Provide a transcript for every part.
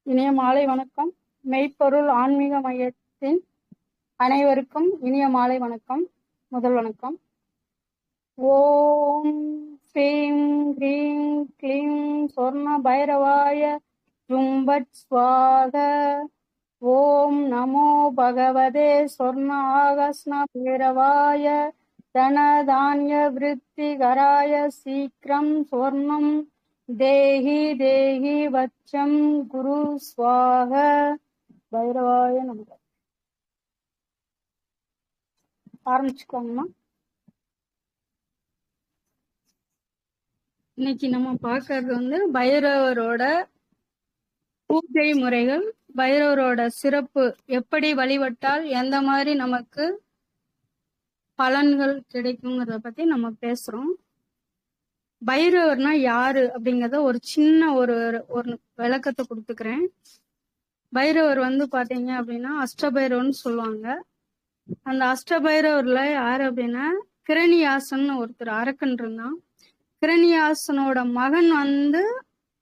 இனிய மாலை வணக்கம். மெய்ப்பொருள் ஆன்மீக மையத்தின் அனைவருக்கும் இனிய மாலை வணக்கம். முதல் வணக்கம். ஓம் ஸ்ரீம் ஹ்ரீம் க்ளீம் சொர்ண பைரவாய ஜும்பட் ஸ்வாக. ஓம் நமோ பகவதே சொர்ண ஆகஸ்ன பைரவாய தன தானிய விருத்தி கராய சீக்கிரம் சொர்ணம் தேஹி தேஹி வச்சம் குரு ஸ்வாக. பைரவாய நமக. ஆரம்பிச்சுக்கோங்கம்மா. இன்னைக்கு நம்ம பார்க்கறது பைரவரோட பூஜை முறைகள், பைரவரோட சிறப்பு, எப்படி வழிபட்டால் எந்த மாதிரி நமக்கு பலன்கள் கிடைக்குங்கிறத பத்தி நம்ம பேசுறோம். பைரவர்னா யாரு அப்படிங்கறத ஒரு சின்ன ஒரு விளக்கத்தை கொடுத்துக்கிறேன். பைரவர் பாத்தீங்க அப்படின்னா அஷ்டபைரவர்னு சொல்லுவாங்க. அந்த அஷ்டபைரவர்ல யாரு அப்படின்னா கிரணியாசன் ஒருத்தர் அரக்கன் இருந்தான். கிரணியாசனோட மகன்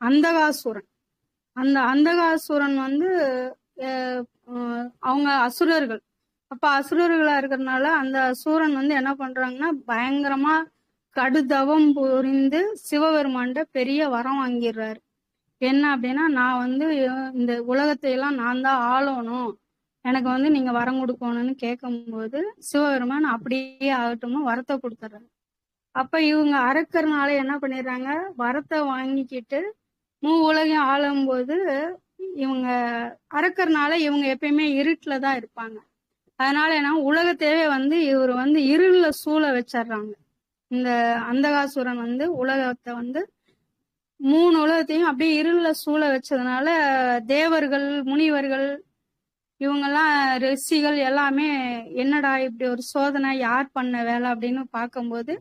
அந்தகாசுரன். அந்த அந்தகாசுரன் அவங்க அசுரர்கள். அப்ப அசுரர்களா இருக்கிறதுனால அந்த அசுரன் என்ன பண்றாங்கன்னா பயங்கரமா கடுதவம் புரிந்து சிவபெருமான்ட பெரிய வரம் வாங்கிடுறாரு. என்ன அப்படின்னா, நான் இந்த உலகத்தை எல்லாம் நான் தான் ஆளணும், எனக்கு நீங்க வரம் கொடுக்கணும்னு கேட்கும்போது சிவபெருமான் அப்படியே ஆகட்டும்னு வரத்தை கொடுத்துட்றாரு. அப்ப இவங்க அரக்கர்னால என்ன பண்ணிடுறாங்க, வரத்தை வாங்கிக்கிட்டு உலகம் ஆளும்போது இவங்க அரக்கர்னால இவங்க எப்பயுமே இருட்டுலதான் இருப்பாங்க. அதனால என்ன உலகத்தையே இவர் இருள சூழ வச்சிடுறாங்க. இந்த அந்தகாசுரன் உலகத்தை 3 உலகத்தையும் அப்படியே இருள சூழ வச்சதுனால தேவர்கள், முனிவர்கள், இவங்கெல்லாம் ரிஷிகள் எல்லாமே என்னடா இப்படி ஒரு சோதனை, யார் பண்ண வேலை அப்படின்னு பார்க்கும்போது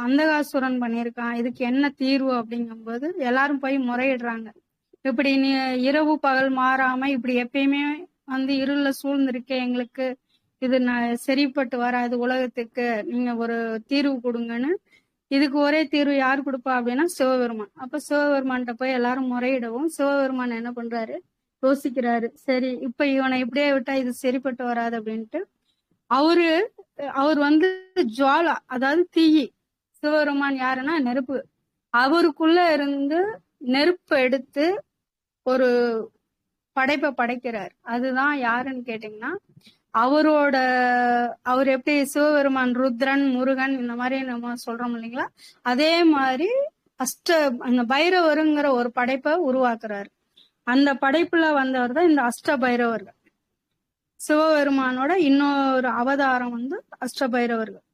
அந்தகாசுரன் பண்ணியிருக்கான், இதுக்கு என்ன தீர்வு அப்படிங்கும்போது எல்லாரும் போய் முறையிடுறாங்க. இப்படி நீ இரவு பகல் மாறாம இப்படி எப்பயுமே இருள சூழ்ந்திருக்கே, எங்களுக்கு இது சரிப்பட்டு வராது உலகத்துக்கு, நீங்க ஒரு தீர்வு கொடுங்கன்னு. இதுக்கு ஒரே தீர்வு யார் கொடுப்பா அப்படின்னா சிவபெருமான். அப்ப சிவபெருமான்கிட்ட போய் எல்லாரும் முறையிடவும் சிவபெருமான் என்ன பண்றாரு, யோசிக்கிறாரு. சரி, இப்ப இவனை இப்படியே விட்டா இது சரிப்பட்டு வராது அப்படின்ட்டு அவர் ஜுவாலா, அதாவது தீயி. சிவபெருமான் யாருன்னா நெருப்பு. அவருக்குள்ள இருந்து நெருப்பு எடுத்து ஒரு படைப்பை படைக்கிறார். அதுதான் யாருன்னு கேட்டீங்கன்னா அவர் எப்படி சிவபெருமான் ருத்ரன், முருகன் இந்த மாதிரி நம்ம சொல்றோம் இல்லைங்களா, அதே மாதிரி அந்த பைரவருங்கிற ஒரு படைப்பை உருவாக்குறாரு. அந்த படைப்புல வந்தவர் தான் இந்த அஷ்ட பைரவர்கள். சிவபெருமானோட இன்னொரு அவதாரம் அஷ்டபைரவர்கள்.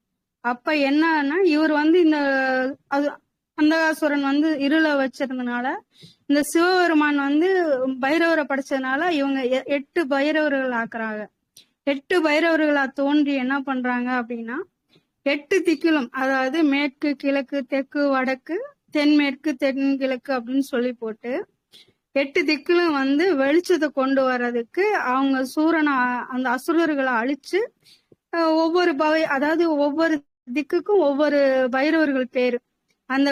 அப்ப என்னன்னா இவர் இந்த அந்தகாசுரன் இருள வச்சிருந்தனால இந்த சிவபெருமான் பைரவரை படைச்சதுனால இவங்க 8 பைரவர்கள் ஆக்குறாங்க. 8 பைரவர்களா தோன்றி என்ன பண்றாங்க அப்படின்னா 8 திக்கிலும், அதாவது மேற்கு, கிழக்கு, தெற்கு, வடக்கு, தென்மேற்கு, தென்கிழக்கு அப்படின்னு சொல்லி போட்டு 8 திக்கிலும் வெளிச்சத்தை கொண்டு வர்றதுக்கு அவங்க சூரனை, அந்த அசுரர்களை அழிச்சு அதாவது ஒவ்வொரு திக்குக்கும் ஒவ்வொரு பைரவர்கள் பேரு. அந்த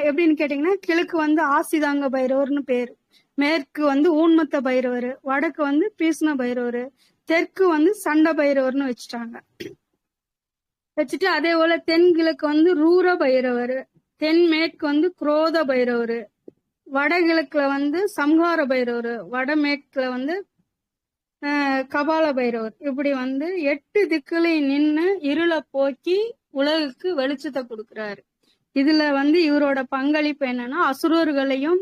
எப்படின்னு கேட்டீங்கன்னா கிழக்கு ஆசிதாங்க பைரவர்னு பேரு, மேற்கு ஊன்மத்த பைரவர், வடக்கு பீஷ்ண பைரவர், தெற்கு சண்ட பைரவர்னு வச்சுட்டாங்க. வச்சுட்டு அதே போல தென்கிழக்கு ரூர பைரவர், தென்மேற்கு குரோத பைரவர், வடகிழக்குல சம்ஹார பைரவர், வடமேற்குல கபால பைரவர். இப்படி 8 திக்குலையும் நின்னு இருளை போக்கி உலகுக்கு வெளிச்சத்தை கொடுக்கிறாரு. இதுல இவரோட பங்களிப்பு என்னன்னா அசுரர்களையும்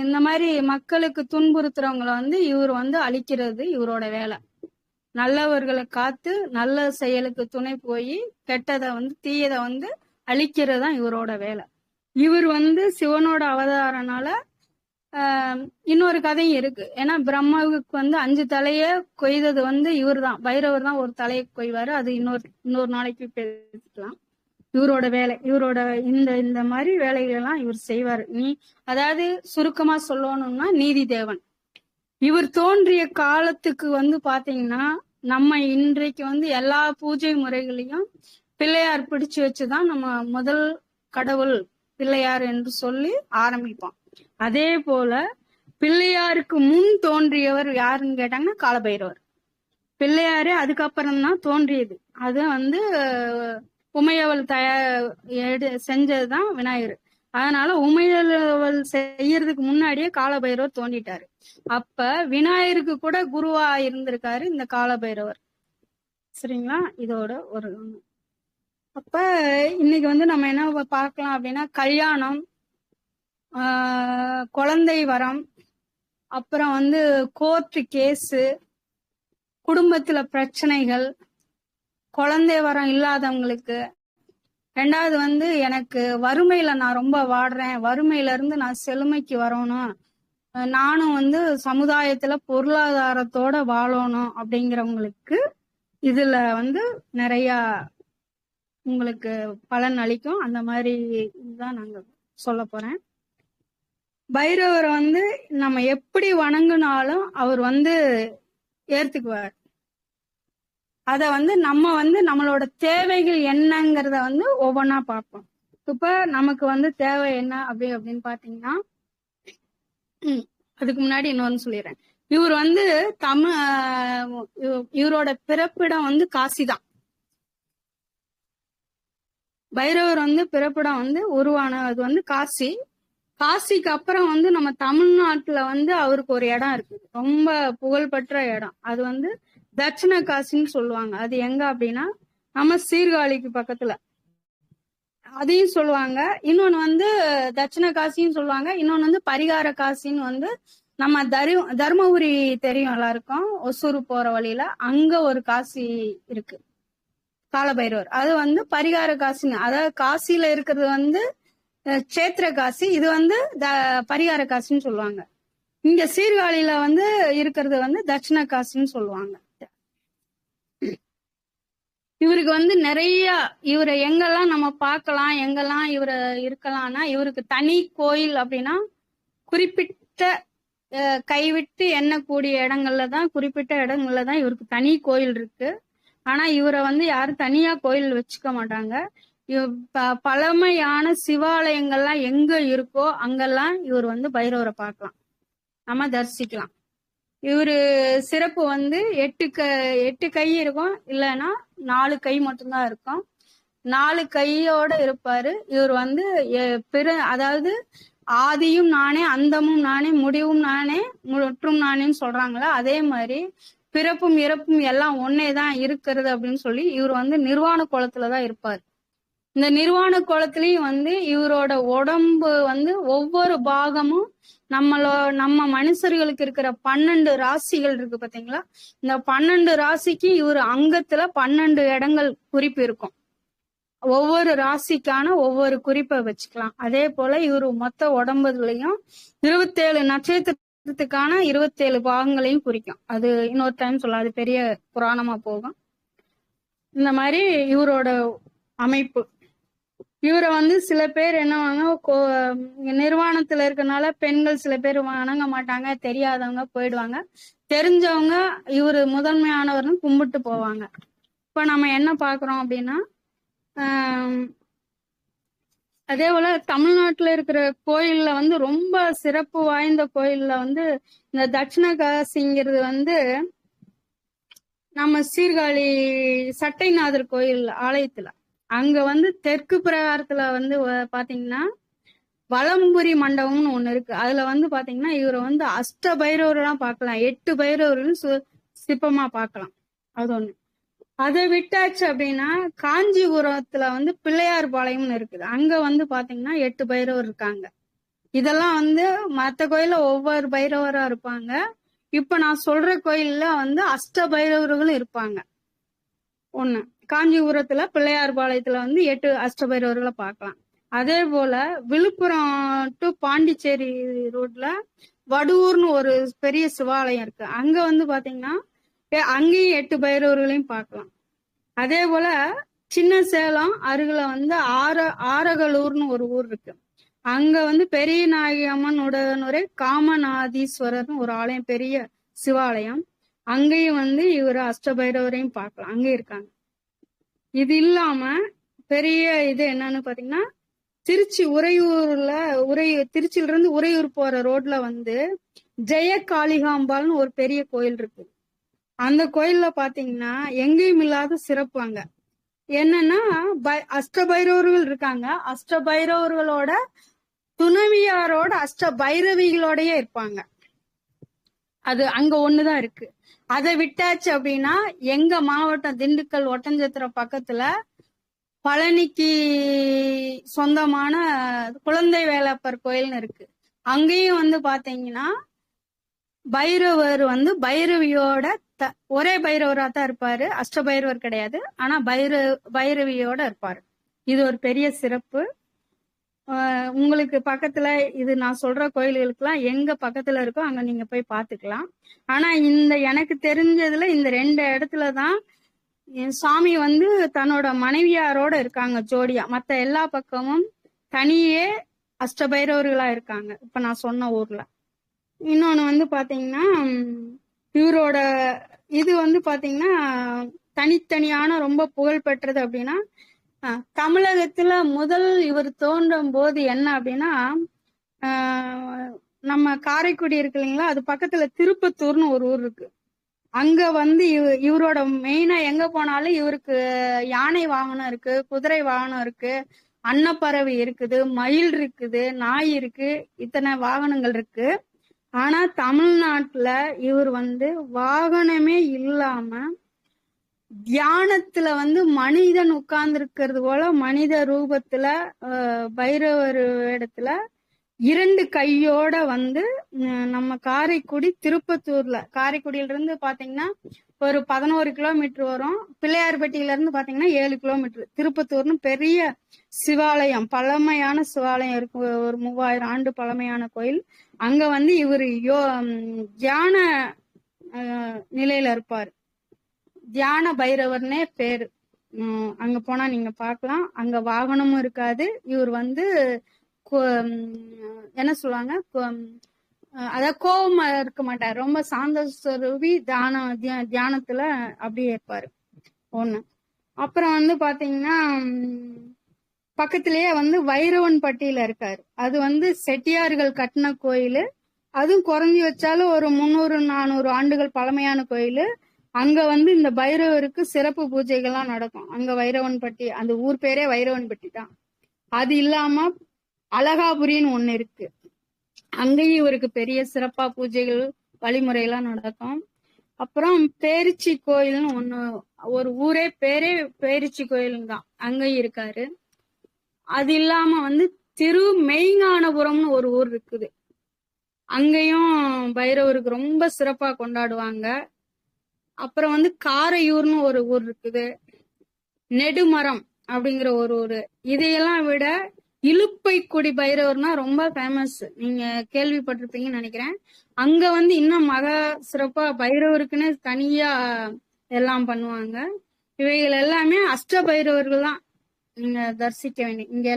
இந்த மாதிரி மக்களுக்கு துன்புறுத்துறவங்களை இவர் அழிக்கிறது இவரோட வேலை. நல்லவர்களை காத்து நல்ல செயலுக்கு துணை போய் கெட்டதை தீயதை அழிக்கிறதுதான் இவரோட வேலை. இவர் சிவனோட அவதாரனால இன்னொரு கதையும் இருக்கு. ஏன்னா பிரம்மாவுக்கு 5 தலைய கொய்தது இவர் தான், பைரவர் தான் ஒரு தலையை கொய்வாரு. அது இன்னொரு நாளைக்கு பேசிக்கலாம். இவரோட வேலை, இவரோட இந்த மாதிரி வேலைகள் எல்லாம் இவர் செய்வாரு. அதாவது சுருக்கமா சொல்லணும்னா நீதி தேவன். இவர் தோன்றிய காலத்துக்கு பாத்தீங்கன்னா நம்ம இன்றைக்கு எல்லா பூஜை முறைகளையும் பிள்ளையார் பிடிச்சு வச்சுதான் நம்ம முதல் கடவுள் பிள்ளையார் என்று சொல்லி ஆரம்பிப்போம். அதே போல பிள்ளையாருக்கு முன் தோன்றியவர் யாருன்னு கேட்டாங்கன்னா காலபைரவர். பிள்ளையாரு அதுக்கப்புறம் தான் தோன்றியது. அது வந்து உமையவள் செஞ்சதுதான் விநாயகர். அதனால உமையவள் செய்யறதுக்கு முன்னாடியே காலபைரவர் தோண்டிட்டாரு. அப்ப விநாயகருக்கு கூட குருவா இருந்திருக்காரு இந்த காலபைரவர். சரிங்களா? இதோட ஒரு அப்ப இன்னைக்கு வந்து நம்ம என்ன பார்க்கலாம் அப்படின்னா, கல்யாணம், குழந்தை வரம், அப்புறம் வந்து கோர்ட்டு கேஸு, குடும்பத்துல பிரச்சனைகள், குழந்தை வரம் இல்லாதவங்களுக்கு, ரெண்டாவது வந்து எனக்கு வறுமையில நான் ரொம்ப வாடுறேன், வறுமையில இருந்து நான் செழுமைக்கு வரணும், நானும் வந்து சமுதாயத்துல பொருளாதாரத்தோட வாழணும் அப்படிங்கிறவங்களுக்கு இதுல வந்து நிறைய உங்களுக்கு பலன் அளிக்கும். அந்த மாதிரி இதுதான் நாங்க சொல்ல போறேன். பைரவர் வந்து நம்ம எப்படி வணங்கினாலும் அவர் வந்து ஏத்துக்குவார். அத வந்து நம்ம வந்து நம்மளோட தேவைகள் என்னங்கிறத வந்து ஒவ்வொன்னா பார்ப்போம். இப்ப நமக்கு வந்து தேவை என்ன அப்படின்னு பாத்தீங்கன்னா, அதுக்கு முன்னாடி இன்னொன்னு சொல்லிடுறேன். இவர் வந்து இவரோட பிறப்பிடம் வந்து காசிதான். பைரவர் வந்து பிறப்பிடம் வந்து உருவானது வந்து காசி. காசிக்கு அப்புறம் வந்து நம்ம தமிழ்நாட்டுல வந்து அவருக்கு ஒரு இடம் இருக்குது, ரொம்ப புகழ்பெற்ற இடம். அது வந்து தட்சிண காசின்னு சொல்லுவாங்க. அது எங்க அப்படின்னா நம்ம சீர்காழிக்கு பக்கத்துல, அதையும் சொல்லுவாங்க. இன்னொன்னு வந்து தட்சிண காசின்னு சொல்லுவாங்க. இன்னொன்னு வந்து பரிகார காசின்னு வந்து நம்ம தர்மபுரி தெரியும் எல்லாருக்கும், ஒசூர் போற வழியில அங்க ஒரு காசி இருக்கு காலபைரவர். அது வந்து பரிகார காசின்னு, அதாவது காசியில இருக்கிறது வந்து சேத்திர காசி, இது வந்து பரிகார காசின்னு சொல்லுவாங்க. இங்க சீர்காழியில வந்து இருக்கிறது வந்து தட்சிண காசின்னு சொல்லுவாங்க. இவருக்கு வந்து நிறைய, இவரை எங்கெல்லாம் நம்ம பார்க்கலாம், எங்கெல்லாம் இவரை இருக்கலாம்னா, இவருக்கு தனி கோயில் அப்படின்னா குறிப்பிட்ட கைவிட்டு எண்ணக்கூடிய இடங்கள்ல தான், குறிப்பிட்ட இடங்கள்ல தான் இவருக்கு தனி கோயில் இருக்கு. ஆனா இவரை வந்து யாரும் தனியா கோயில் வச்சுக்க மாட்டாங்க. பழமையான சிவாலயங்கள்லாம் எங்க இருக்கோ அங்கெல்லாம் இவர் வந்து பைரவரை பார்க்கலாம், நம்ம தரிசிக்கலாம். இவரு சிறப்பு வந்து 8 கை இருக்கும், இல்லைன்னா 4 கை மட்டும்தான் இருக்கும். 4 கையோட இருப்பாரு. இவர் வந்து அதாவது ஆதியும் நானே, அந்தமும் நானே, முடிவும் நானே, முற்றும் நானேன்னு சொல்றாங்களா, அதே மாதிரி பிறப்பும் இறப்பும் எல்லாம் ஒன்னேதான் இருக்கிறது அப்படின்னு சொல்லி இவர் வந்து நிர்வாண கோலத்துலதான் இருப்பார். இந்த நிர்வாண கோலத்திலையும் வந்து இவரோட உடம்பு வந்து ஒவ்வொரு பாகமும் நம்ம மனுஷர்களுக்கு இருக்கிற 12 ராசிகள் இருக்கு பாத்தீங்களா, இந்த 12 ராசிக்கு இவர் அங்கத்துல 12 இடங்கள் குறிப்பு இருக்கும். ஒவ்வொரு ராசிக்கான ஒவ்வொரு குறிப்பை வச்சுக்கலாம். அதே போல இவரு மொத்த உடம்புலையும் 27 நட்சத்திரத்துக்கான 27 பாகங்களையும் குறிக்கும். அது இன்னொரு டைம் சொல்ல, அது பெரிய புராணமா போகும். இந்த மாதிரி இவரோட அமைப்பு. இவரை வந்து சில பேர் என்ன நிர்வாணத்துல இருக்கனால பெண்கள் சில பேர் வணங்க மாட்டாங்க, தெரியாதவங்க போயிடுவாங்க, தெரிஞ்சவங்க இவரு முதன்மையானவர்னு கும்பிட்டு போவாங்க. இப்ப நம்ம என்ன பாக்குறோம் அப்படின்னா, அதே போல தமிழ்நாட்டுல இருக்கிற கோயில்ல வந்து ரொம்ப சிறப்பு வாய்ந்த கோயில்ல வந்து இந்த தட்சிண காசிங்கிறது வந்து நம்ம சீர்காழி சட்டைநாதர் கோயில் ஆலயத்துல, அங்க வந்து தெற்கு பிரகாரத்துல வந்து பாத்தீங்கன்னா வலம்புரி மண்டபம்னு ஒண்ணு இருக்கு. அதுல வந்து பாத்தீங்கன்னா இவரை வந்து அஷ்ட பைரவரெல்லாம் பார்க்கலாம், 8 பைரவர்களும் சிற்பமா பார்க்கலாம். அது ஒண்ணு. அதை விட்டாச்சு அப்படின்னா காஞ்சிபுரத்துல வந்து பிள்ளையார் பாளையம்னு இருக்குது. அங்க வந்து பாத்தீங்கன்னா 8 பைரவர் இருக்காங்க. இதெல்லாம் வந்து மத்த கோயில்ல ஒவ்வொரு பைரவரா இருப்பாங்க. இப்ப நான் சொல்ற கோயில்ல வந்து அஷ்ட பைரவர்களும் இருப்பாங்க. ஒண்ணு காஞ்சிபுரத்துல பிள்ளையார் பாளையத்துல வந்து 8 அஷ்ட பைரவர்களை பார்க்கலாம். அதே போல விழுப்புரம் டு பாண்டிச்சேரி ரோட்ல வடுவூர்னு ஒரு பெரிய சிவாலயம் இருக்கு. அங்க வந்து பாத்தீங்கன்னா அங்கேயும் 8 பைரவர்களையும் பார்க்கலாம். அதே போல சின்ன சேலம் அருகில வந்து ஆரகலூர்னு ஒரு ஊர் இருக்கு. அங்க வந்து பெரிய நாயகி அம்மன் உடனுரை காமநாதீஸ்வரர்னு ஒரு ஆலயம், பெரிய சிவாலயம். அங்கேயும் வந்து இவர் அஷ்டபைரவரையும் பார்க்கலாம், அங்கே இருக்காங்க. இது இல்லாம பெரிய இது என்னன்னு பாத்தீங்கன்னா, திருச்சியில இருந்து உறையூர் போற ரோட்ல வந்து ஜெய காளிகாம்பாள்னு ஒரு பெரிய கோயில் இருக்கு. அந்த கோயில்ல பாத்தீங்கன்னா எங்கேயும் இல்லாத சிறப்பு அங்க என்னன்னா அஷ்டபைரவர்கள் இருக்காங்க. அஷ்டபைரவர்களோட துணைவியாரோட அஷ்ட பைரவிகளோடயே இருப்பாங்க. அது அங்க ஒண்ணுதான் இருக்கு. அதை விட்டாச்சு அப்படின்னா எங்க மாவட்டம் திண்டுக்கல் ஒட்டஞ்சத்திரம் பக்கத்துல பழனிக்கு சொந்தமான குழந்தை வேலப்பர் கோயில்னு இருக்கு. அங்கேயும் வந்து பாத்தீங்கன்னா பைரவர் வந்து பைரவியோட ஒரே பைரவரா தான் இருப்பாரு. அஷ்டபைரவர் கிடையாது. ஆனா பைரவியோட இருப்பாரு. இது ஒரு பெரிய சிறப்பு. உங்களுக்கு பக்கத்துல இது நான் சொல்ற கோயில்களுக்கெல்லாம் எங்க பக்கத்துல இருக்கோ அங்க நீங்க போய் பாத்துக்கலாம். ஆனா இந்த எனக்கு தெரிஞ்சதுல இந்த 2 இடத்துலதான் சாமி வந்து தன்னோட மனைவியாரோட இருக்காங்க ஜோடியா. மத்த எல்லா பக்கமும் தனியே அஷ்டபைரவர்களா இருக்காங்க இப்ப நான் சொன்ன ஊர்ல. இன்னொன்னு வந்து பாத்தீங்கன்னா இவரோட இது வந்து பாத்தீங்கன்னா தனித்தனியான ரொம்ப புகழ் பெற்றது அப்படின்னா தமிழகத்துல முதல் இவர் தோன்றும் போது என்ன அப்படின்னா நம்ம காரைக்குடி இருக்கு இல்லைங்களா, அது பக்கத்துல திருப்பத்தூர்னு ஒரு ஊர் இருக்கு. அங்க வந்து இவரோட மெயினா எங்க போனாலும் இவருக்கு யானை வாகனம் இருக்கு, குதிரை வாகனம் இருக்கு, அன்னப்பறவை இருக்குது, மயில் இருக்குது, நாய் இருக்கு, இத்தனை வாகனங்கள் இருக்கு. ஆனா தமிழ்நாட்டுல இவர் வந்து வாகனமே இல்லாம தியானத்துல வந்து மனிதன் உட்கார்ந்து இருக்கிறது போல மனித ரூபத்துல பைரவர் இடத்துல 2 கையோட வந்து நம்ம காரைக்குடி திருப்பத்தூர்ல, காரைக்குடியில இருந்து பாத்தீங்கன்னா ஒரு 11 கிலோமீட்டர் வரும். பிள்ளையார்பட்டியில இருந்து பாத்தீங்கன்னா 7 கிலோமீட்டர். திருப்பத்தூர்னு பெரிய சிவாலயம், பழமையான சிவாலயம் இருக்கு. ஒரு 3000 ஆண்டு பழமையான கோயில். அங்க வந்து இவர் தியான நிலையில இருப்பாரு. தியான பைரவர்னே பேரு. அங்க போனா நீங்க பாக்கலாம். அங்க வாகனமும் இருக்காது. இவர் வந்து என்ன சொல்லுவாங்க, அதாவது கோபமா இருக்க மாட்டார். ரொம்ப சாந்த சொருவி தியானத்துல அப்படியே இருப்பாரு. ஒண்ணு. அப்புறம் வந்து பாத்தீங்கன்னா பக்கத்திலேயே வந்து வைரவன் பட்டியில இருக்காரு. அது வந்து செட்டியார்கள் கட்டின கோயிலு. அதுவும் குறைஞ்சி வச்சாலும் ஒரு 300-400 ஆண்டுகள் பழமையான கோயிலு. அங்க வந்து இந்த பைரவருக்கு சிறப்பு பூஜைகள்லாம் நடக்கும். அங்க வைரவன்பட்டி, அந்த ஊர் பேரே வைரவன்பட்டி தான். அது இல்லாம அழகாபுரின்னு ஒண்ணு இருக்கு. அங்கேயும் இவருக்கு பெரிய சிறப்பா பூஜைகள் வழிமுறையெல்லாம் நடக்கும். அப்புறம் பேரிச்சி கோயில்னு ஒண்ணு, ஒரு ஊரே பேரே பேரிச்சி கோயில் தான், அங்கேயும் இருக்காரு. அது இல்லாம வந்து மெய்ஞானபுரம்னு ஒரு ஊர் இருக்குது. அங்கேயும் பைரவருக்கு ரொம்ப சிறப்பா கொண்டாடுவாங்க. அப்புறம் வந்து காரையூர்னு ஒரு ஊர் இருக்குது. நெடுமரம் அப்படிங்கிற ஒரு ஊரு. இதையெல்லாம் விட இலுப்பைக்குடி பைரவர்னா ரொம்ப ஃபேமஸ். நீங்க கேள்விப்பட்டிருப்பீங்கன்னு நினைக்கிறேன். அங்க வந்து இன்னும் சிறப்பா பைரவருக்குன்னு தனியா எல்லாம் பண்ணுவாங்க. இவைகள் எல்லாமே அஷ்ட பைரவர்கள் தான் நீங்க தரிசிக்க வேண்டிய. இங்க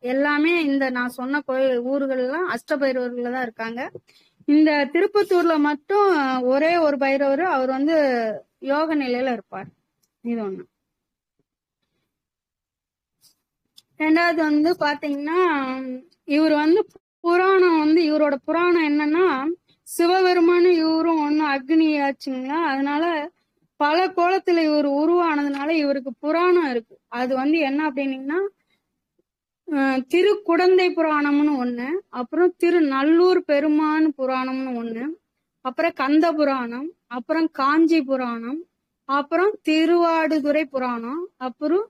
எல்லாமே இந்த நான் சொன்ன ஊர்கள் எல்லாம் அஷ்ட பைரவர்கள் தான் இருக்காங்க. இந்த திருப்பத்தூர்ல மட்டும் ஒரே ஒரு பைரவர், அவர் வந்து யோக நிலையில இருப்பார். இது ஒண்ணு. ரெண்டாவது வந்து பாத்தீங்கன்னா இவர் வந்து புராணம் வந்து இவரோட புராணம் என்னன்னா சிவபெருமானும் இவரும் ஒண்ணு அக்னி ஆச்சுங்களா. அதனால பல கோலத்துல இவர் உருவானதுனால இவருக்கு புராணம் இருக்கு. அது வந்து என்ன அப்படின்னீங்கன்னா திருக்குடந்தை புராணம்னு ஒண்ணு, அப்புறம் திருநல்லூர் பெருமான் புராணம்னு ஒண்ணு, அப்புறம் கந்த புராணம், அப்புறம் காஞ்சி புராணம், அப்புறம் திருவாடுதுறை புராணம், அப்புறம்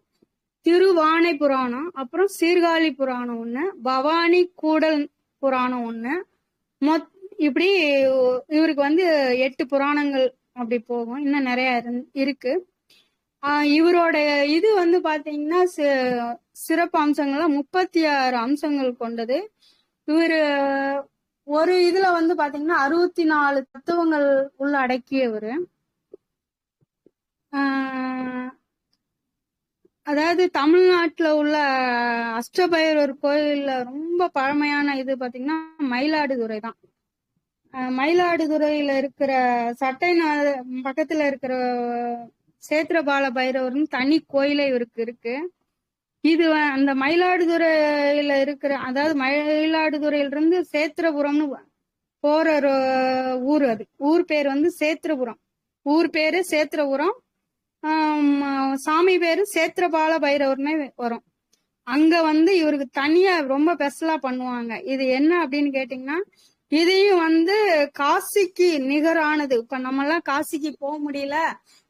திருவானை புராணம், அப்புறம் சீர்காழி புராணம் ஒண்ணு, பவானி கூடல் புராணம் ஒண்ணு. இப்படி இவருக்கு வந்து 8 புராணங்கள் அப்படி போகும். இன்னும் நிறைய இருக்கு. இவரோட இது வந்து பாத்தீங்கன்னா சிறப்பு அம்சங்கள்ல 36 அம்சங்கள் கொண்டது. இவரு ஒரு இதுல வந்து பாத்தீங்கன்னா 64 தத்துவங்கள் உள்ள அடக்கியவரு. அதாவது தமிழ்நாட்டுல உள்ள அஷ்டபைரவர் கோயில்ல ரொம்ப பழமையான இது பாத்தீங்கன்னா மயிலாடுதுறை தான். மயிலாடுதுறையில இருக்கிற பக்கத்துல இருக்கிற சேத்திரபால பைரவர்னு தனி கோயிலே இவருக்கு இருக்கு. இது அந்த மயிலாடுதுறையில இருக்கிற, அதாவது மயிலாடுதுறையில இருந்து சேத்திரபுரம்னு போற ஒரு ஊர். அது ஊர் பேர் வந்து சேத்திரபுரம். ஊர் பேரு சேத்திரபுரம். சாமி பேரு சேத்திரபால பைரவர்னே வரும். அங்க வந்து இவருக்கு தனியா ரொம்ப ஸ்பெஷலா பண்ணுவாங்க. இது என்ன அப்படின்னு கேட்டீங்கன்னா, இதையும் வந்து காசிக்கு நிகரானது. இப்ப நம்ம எல்லாம் காசிக்கு போக முடியல,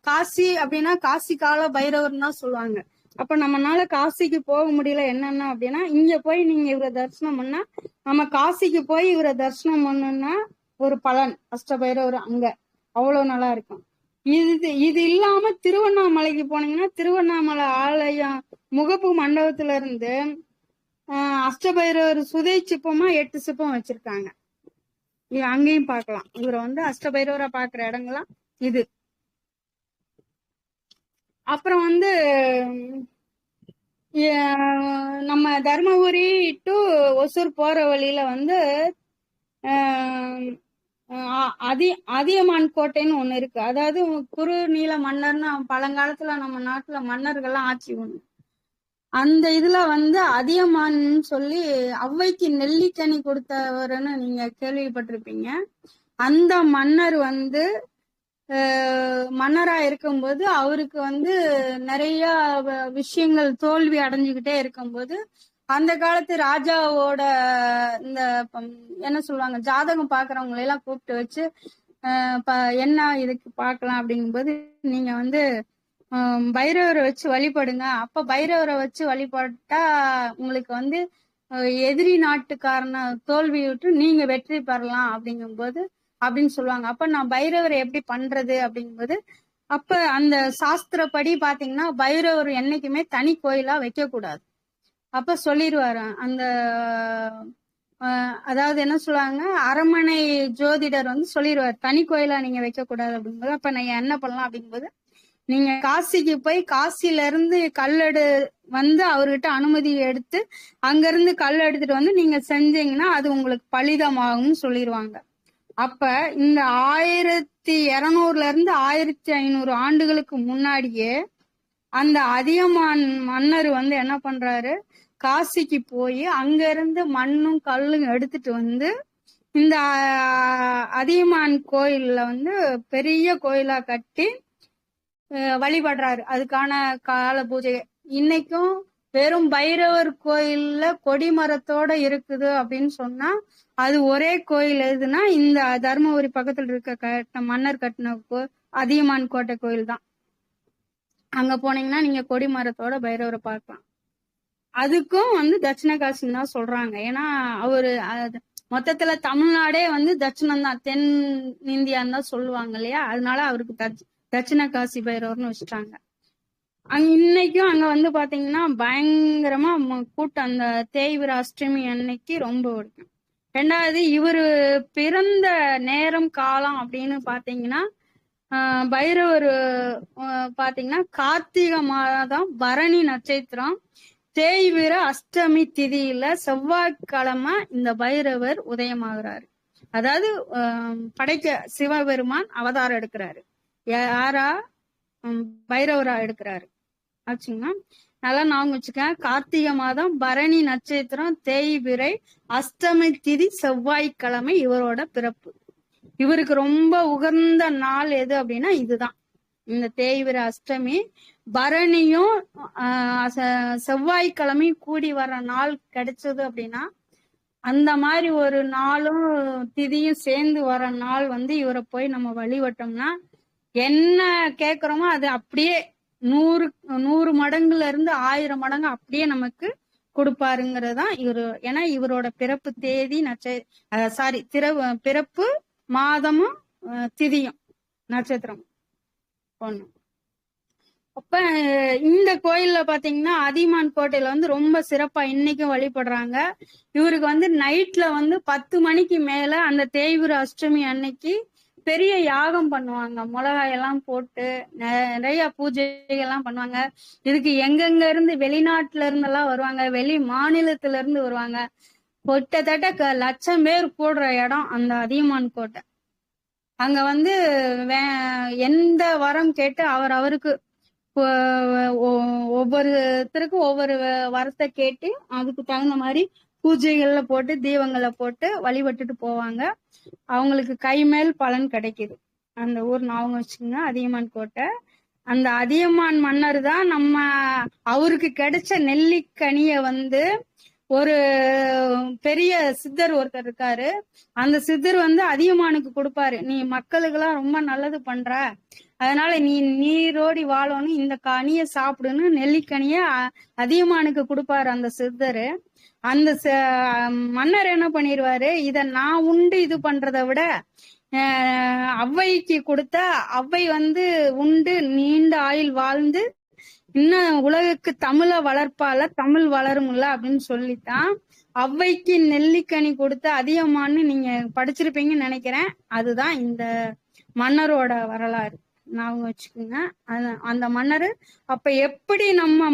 காசி அப்படின்னா காசி கால பைரவர்னு தான் சொல்லுவாங்க. அப்ப நம்மனால காசிக்கு போக முடியல, என்னன்னா அப்படின்னா இங்க போய் நீங்க இவரை தரிசனம் பண்ணா, நம்ம காசிக்கு போய் இவரை தரிசனம் பண்ணோம்னா ஒரு பலன். அஷ்டபைரவர் அங்க அவ்வளவு நல்லா இருக்கும். இது இல்லாம திருவண்ணாமலைக்கு போனீங்கன்னா, திருவண்ணாமலை ஆலயம் முகப்பு மண்டபத்துல இருந்து அஷ்டபைரவர் சுதை சிப்பமா 8 சிப்பம் வச்சிருக்காங்க. அங்கேயும் பார்க்கலாம். இவரை வந்து அஷ்டபைரவரா பாக்குற இடங்கள்லாம் இது. அப்புறம் வந்து நம்ம தர்மபுரி டு ஒசூர் போற வழியில வந்து அதியமான் கோட்டைன்னு ஒண்ணு இருக்கு. அதாவது குறுநீல மன்னர்னு பழங்காலத்துல நம்ம நாட்டுல மன்னர்கள்லாம் ஆட்சி ஒண்ணு. அந்த இதுல வந்து அதியமான் சொல்லி ஔவைக்கு நெல்லிக்கனி கொடுத்தவர்னு நீங்க கேள்விப்பட்டிருப்பீங்க. அந்த மன்னர் வந்து மன்னரா இருக்கும்போது அவருக்கு வந்து நிறைய விஷயங்கள் தோல்வி அடைஞ்சுக்கிட்டே இருக்கும்போது, அந்த காலத்து ராஜாவோட இந்த என்ன சொல்லுவாங்க, ஜாதகம் பாக்குறவங்களை எல்லாம் கூப்பிட்டு வச்சு என்ன இதுக்கு பார்க்கலாம் அப்படிங்கும்போது, நீங்க வந்து பைரவரை வச்சு வழிபடுங்க. அப்ப பைரவரை வச்சு வழிபட்டா உங்களுக்கு வந்து எதிரி நாட்டுக்காரனை தோல்வி விட்டு நீங்க வெற்றி பெறலாம் அப்படிங்கும்போது அப்படின்னு சொல்லுவாங்க. அப்ப நான் பைரவரை எப்படி பண்றது அப்படிங்கும்போது, அப்ப அந்த சாஸ்திரப்படி பாத்தீங்கன்னா பைரவர் என்னைக்குமே தனி கோயிலா வைக்க கூடாது. அப்ப சொல்லிடுவாரு அந்த அதாவது என்ன சொல்லுவாங்க, அரண்மனை ஜோதிடர் வந்து சொல்லிடுவார் தனி கோயிலா நீங்க வைக்க கூடாது அப்படிங்கும்போது, அப்ப நான் என்ன பண்ணலாம் அப்படிங்கும்போது, நீங்க காசிக்கு போய் காசில இருந்து கல்லெடு வந்து அவர்கிட்ட அனுமதி எடுத்து அங்க இருந்து கல் எடுத்துட்டு வந்து நீங்க செஞ்சீங்கன்னா அது உங்களுக்கு பலிதமாகும்னு சொல்லிடுவாங்க. அப்ப இந்த 1200 இருந்து 1500 ஆண்டுகளுக்கு முன்னாடியே அந்த அதியமான் மன்னர் வந்து என்ன பண்றாரு, காசிக்கு போய் அங்க இருந்து மண்ணும் கல்லும் எடுத்துட்டு வந்து இந்த அதியமான் கோயில்ல வந்து பெரிய கோயிலா கட்டி வழிபடுறாரு. அதுக்கான கால பூஜை இன்னைக்கும் வெறும் பைரவர் கோயில்ல கொடிமரத்தோட இருக்குது அப்படின்னு சொன்னா அது ஒரே கோயில் எதுனா இந்த தர்மபுரி பக்கத்துல இருக்க மன்னர் கட்டின அதியமான் கோட்டை கோயில் தான். அங்க போனீங்கன்னா நீங்க கொடிமரத்தோட பைரவரை பார்க்கலாம். அதுக்கும் வந்து தட்சிண காசின்னு தான் சொல்றாங்க. ஏன்னா அவரு மொத்தத்துல தமிழ்நாடே வந்து தட்சிணம் தான், தென் இந்தியான்னு தான் சொல்லுவாங்க இல்லையா, அதனால அவருக்கு தட்சிண காசி பைரவர்னு வச்சுட்டாங்க. இன்னைக்கும் அங்க வந்து பாத்தீங்கன்னா பயங்கரமா கூட்டம். அந்த தேய்பிறை அஷ்டமி அன்னைக்கு ரொம்ப பிடிக்கும். ரெண்டாவது இவரு பிறந்த நேரம் காலம் அப்படின்னு பாத்தீங்கன்னா பைரவர் பாத்தீங்கன்னா கார்த்திகை மாதம் பரணி நட்சத்திரம் தேய்பிறை அஷ்டமி திதியில செவ்வாய்க்கிழமை இந்த பைரவர் உதயமாகிறாரு. அதாவது படைக்க சிவபெருமான் அவதாரம் எடுக்கிறாரு. யாரா? பைரவரா எடுக்கிறாரு ஆச்சுங்களா. நல்லா நாங்க வச்சுக்க, கார்த்திகை மாதம் பரணி நட்சத்திரம் தேய்பிறை அஷ்டமி திதி செவ்வாய்க்கிழமை இவரோட பிறப்பு. இவருக்கு ரொம்ப உகந்த நாள் எது அப்படின்னா இதுதான், இந்த தேய்பிறை அஷ்டமி பரணியும் செவ்வாய்க்கிழமையும் கூடி வர்ற நாள் கிடைச்சது அப்படின்னா, அந்த மாதிரி ஒரு நாளும் திதியும் சேர்ந்து வர நாள் வந்து இவரை போய் நம்ம வழிபட்டோம்னா என்ன கேக்குறோமோ அது அப்படியே 100 மடங்குல இருந்து 1000 மடங்கு அப்படியே நமக்கு கொடுப்பாருங்கிறதுதான் இவரு. ஏன்னா இவரோட பிறப்பு தேதி பிறப்பு மாதமும் திதியும் நட்சத்திரம் ஒண்ணு. அப்ப இந்த கோயில்ல பாத்தீங்கன்னா அதியமான் கோட்டையில வந்து ரொம்ப சிறப்பா இன்னைக்கும் வழிபடுறாங்க. இவருக்கு வந்து நைட்ல வந்து 10 மணிக்கு மேல அந்த தேய்பிறை அஷ்டமி அன்னைக்கு பெரிய யாகம் பண்ணுவாங்க. மிளகாய் எல்லாம் போட்டு நிறைய பூஜைகள்லாம் பண்ணுவாங்க. இதுக்கு எங்கெங்க இருந்து வெளிநாட்டுல இருந்து எல்லாம் வருவாங்க, வெளி மாநிலத்துல இருந்து வருவாங்க. கிட்டத்தட்ட 1,00,000 பேர் கூடுற இடம் அந்த அதியமான் கோட்டை. அங்க வந்து எந்த வரம் கேட்டு அவருக்கு ஒவ்வொருத்தருக்கும் ஒவ்வொரு வரத்தை கேட்டு அதுக்கு தகுந்த மாதிரி பூஜைகள்ல போட்டு தீபங்களை போட்டு வழிபட்டுட்டு போவாங்க. அவங்களுக்கு கைமேல் பலன் கிடைக்குது. அந்த ஊர் ஞாபகம் வச்சுக்கோங்க, அதியமான் கோட்டை. அந்த அதியமான் மன்னர் தான் நம்ம அவருக்கு கிடைச்ச நெல்லிக்கனிய வந்து ஒரு பெரிய சித்தர் ஒருத்தர் இருக்காரு. அந்த சித்தர் வந்து அதியமானுக்கு கொடுப்பாரு. நீ மக்களுக்கு எல்லாம் ரொம்ப நல்லது பண்ற, அதனால நீ நீரோடி வாழணும், இந்த கனிய சாப்பிடுன்னு நெல்லிக்கனிய அதியமானுக்கு கொடுப்பாரு அந்த சித்தரு. அந்த மன்னர் என்ன பண்ணிடுவாரு, இத நான் உண்டு இது பண்றதை விட ஔவைக்கு கொடுத்தா ஔவை வந்து உண்டு நீண்ட ஆயுள் வாழ்ந்து இன்னும் உலகுக்கு தமிழ வளர்ப்பால, தமிழ் வளரும்ல அப்படின்னு சொல்லித்தான் ஔவைக்கு நெல்லிக்கனி கொடுத்த அதியமான்னு நீங்க படிச்சிருப்பீங்கன்னு நினைக்கிறேன். அதுதான் இந்த மன்னரோட வரலாறு. ஞாபகம் வச்சுக்கோங்க. அந்த மன்னர் அப்ப எப்படி நம்ம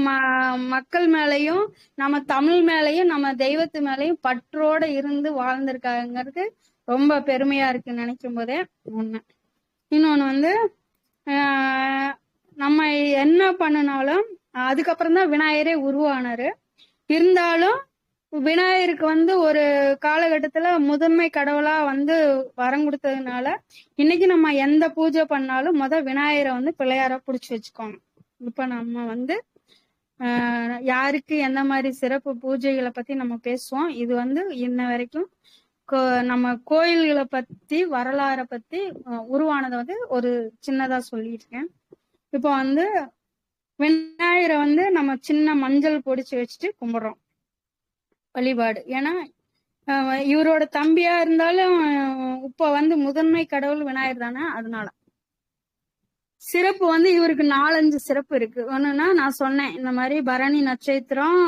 மக்கள் மேலையும் நம்ம தமிழ் மேலையும் நம்ம தெய்வத்து மேலையும் பற்றோட இருந்து வாழ்ந்திருக்காங்கிறது ரொம்ப பெருமையா இருக்கு நினைக்கும் போதே ஒண்ணு. இன்னொன்னு வந்து நம்ம என்ன பண்ணினாலும் அதுக்கப்புறம் தான் விநாயகரே உருவானாரு. இருந்தாலும் விநாயகருக்கு வந்து ஒரு காலகட்டத்துல முதன்மை கடவுளா வந்து வரம் கொடுத்ததுனால இன்னைக்கு நம்ம எந்த பூஜை பண்ணாலும் விநாயகரை வந்து பிள்ளையாரா புடிச்சு வச்சுக்கோங்க. இப்ப நம்ம வந்து யாருக்கு எந்த மாதிரி சிறப்பு பூஜைகளை பத்தி நம்ம பேசுவோம். இது வந்து இன்ன வரைக்கும் நம்ம கோயில்களை பத்தி வரலாறை பத்தி உருவானதை வந்து ஒரு சின்னதா சொல்லியிருக்கேன். இப்போ வந்து விநாயகரை வந்து நம்ம சின்ன மஞ்சள் பொடிச்சு வச்சுட்டு கும்பிடுறோம் வழிபாடு. ஏன்னா இவரோட தம்பியா இருந்தாலும் இப்ப வந்து முதன்மை கடவுள் விநாயகர் தானே. அதனால சிறப்பு வந்து இவருக்கு 4-5 சிறப்பு இருக்கு. ஒண்ணுன்னா நான் சொன்னேன், இந்த மாதிரி பரணி நட்சத்திரம்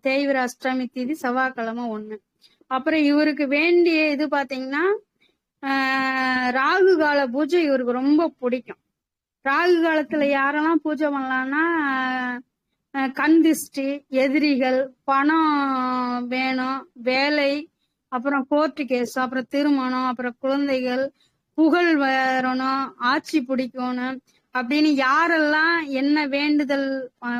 தேய்பிறை அஷ்டமி தீதி செவ்வாய்க்கிழமை ஒண்ணு. அப்புறம் இவருக்கு வேண்டிய இது பாத்தீங்கன்னா ராகு கால பூஜை இவருக்கு ரொம்ப பிடிக்கும். ராகு காலத்துல யாரெல்லாம் பூஜை பண்ணலாம்னா கண் திஷ்டி, எதிரிகள், பணம் வேணும், வேலை, அப்புறம் கோர்ட்டு கேஸ், அப்புறம் திருமணம், அப்புறம் குழந்தைகள், புகழ் வரணும், ஆட்சி பிடிக்கணும் அப்படின்னு யாரெல்லாம் என்ன வேண்டுதல்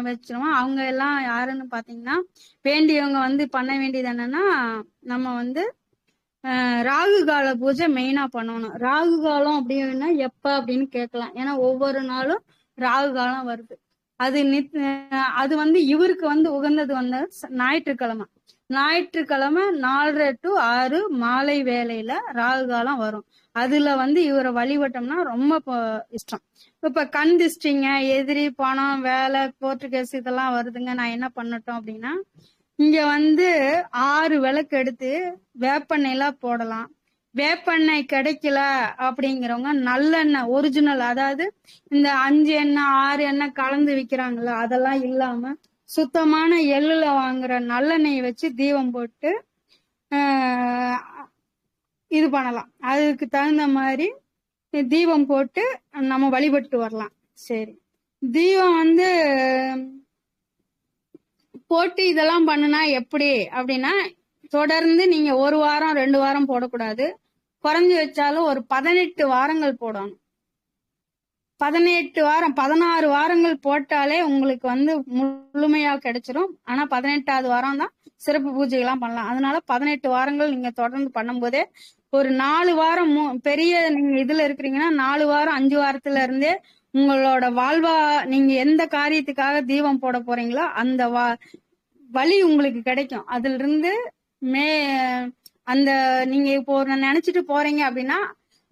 வச்சிருமோ அவங்க எல்லாம் யாருன்னு பாத்தீங்கன்னா வேண்டியவங்க வந்து பண்ண வேண்டியது என்னன்னா நம்ம வந்து ராகு கால பூஜை மெயினா பண்ணணும். ராகு காலம் அப்படின்னா எப்ப அப்படின்னு கேட்கலாம். ஏன்னா ஒவ்வொரு நாளும் ராகு காலம் வருது. அது வந்து இவருக்கு வந்து உகந்தது வந்து ஞாயிற்றுக்கிழமை 4:30 to 6 மாலை வேலையில ராகு காலம் வரும். அதுல வந்து இவரை வழிபட்டோம்னா ரொம்ப இஷ்டம். இப்ப கண் திஷ்டிங்க, எதிரி, பணம், வேலை, கோர்ட்டு கேஸ் இதெல்லாம் வருதுங்க, நான் என்ன பண்ணட்டும் அப்படின்னா இங்க வந்து 6 விளக்கு எடுத்து வேப்பெண்ணெய்லாம் போடலாம். வேப்பெண்ணெய் கிடைக்கல அப்படிங்கிறவங்க நல்லெண்ணெய் ஒரிஜினல், அதாவது இந்த 5 எண்ணெய் 6 எண்ணெய் கலந்து விற்கிறாங்கல்ல அதெல்லாம் இல்லாம சுத்தமான எள்ளுல வாங்குற நல்லெண்ணெய் வச்சு தீபம் போட்டு இது பண்ணலாம். அதுக்கு தகுந்த மாதிரி தீபம் போட்டு நம்ம வழிபட்டு வரலாம். சரி, தீபம் வந்து போட்டு இதெல்லாம் பண்ணுனா எப்படி அப்படின்னா தொடர்ந்து நீங்க 1 வாரம் 2 வாரம் போடக்கூடாது. குறைஞ்சு வச்சாலும் ஒரு 18 வாரங்கள் போடணும். 18 வாரம் 16 வாரங்கள் போட்டாலே உங்களுக்கு வந்து முழுமையா கிடைச்சிரும். ஆனா 18வது வாரம் தான் சிறப்பு பூஜைகள்லாம் பண்ணலாம். அதனால 18 வாரங்கள் நீங்க தொடர்ந்து பண்ணும்போதே ஒரு 4 வாரம் பெரிய நீங்க இதுல இருக்கிறீங்கன்னா 4 வாரம் 5 வாரத்துல இருந்தே உங்களோட வாழ்வா நீங்க எந்த காரியத்துக்காக தீபம் போட போறீங்களோ அந்த வழி உங்களுக்கு கிடைக்கும். அதுல இருந்து அந்த நீங்க இப்போ நினைச்சிட்டு போறீங்க அப்படின்னா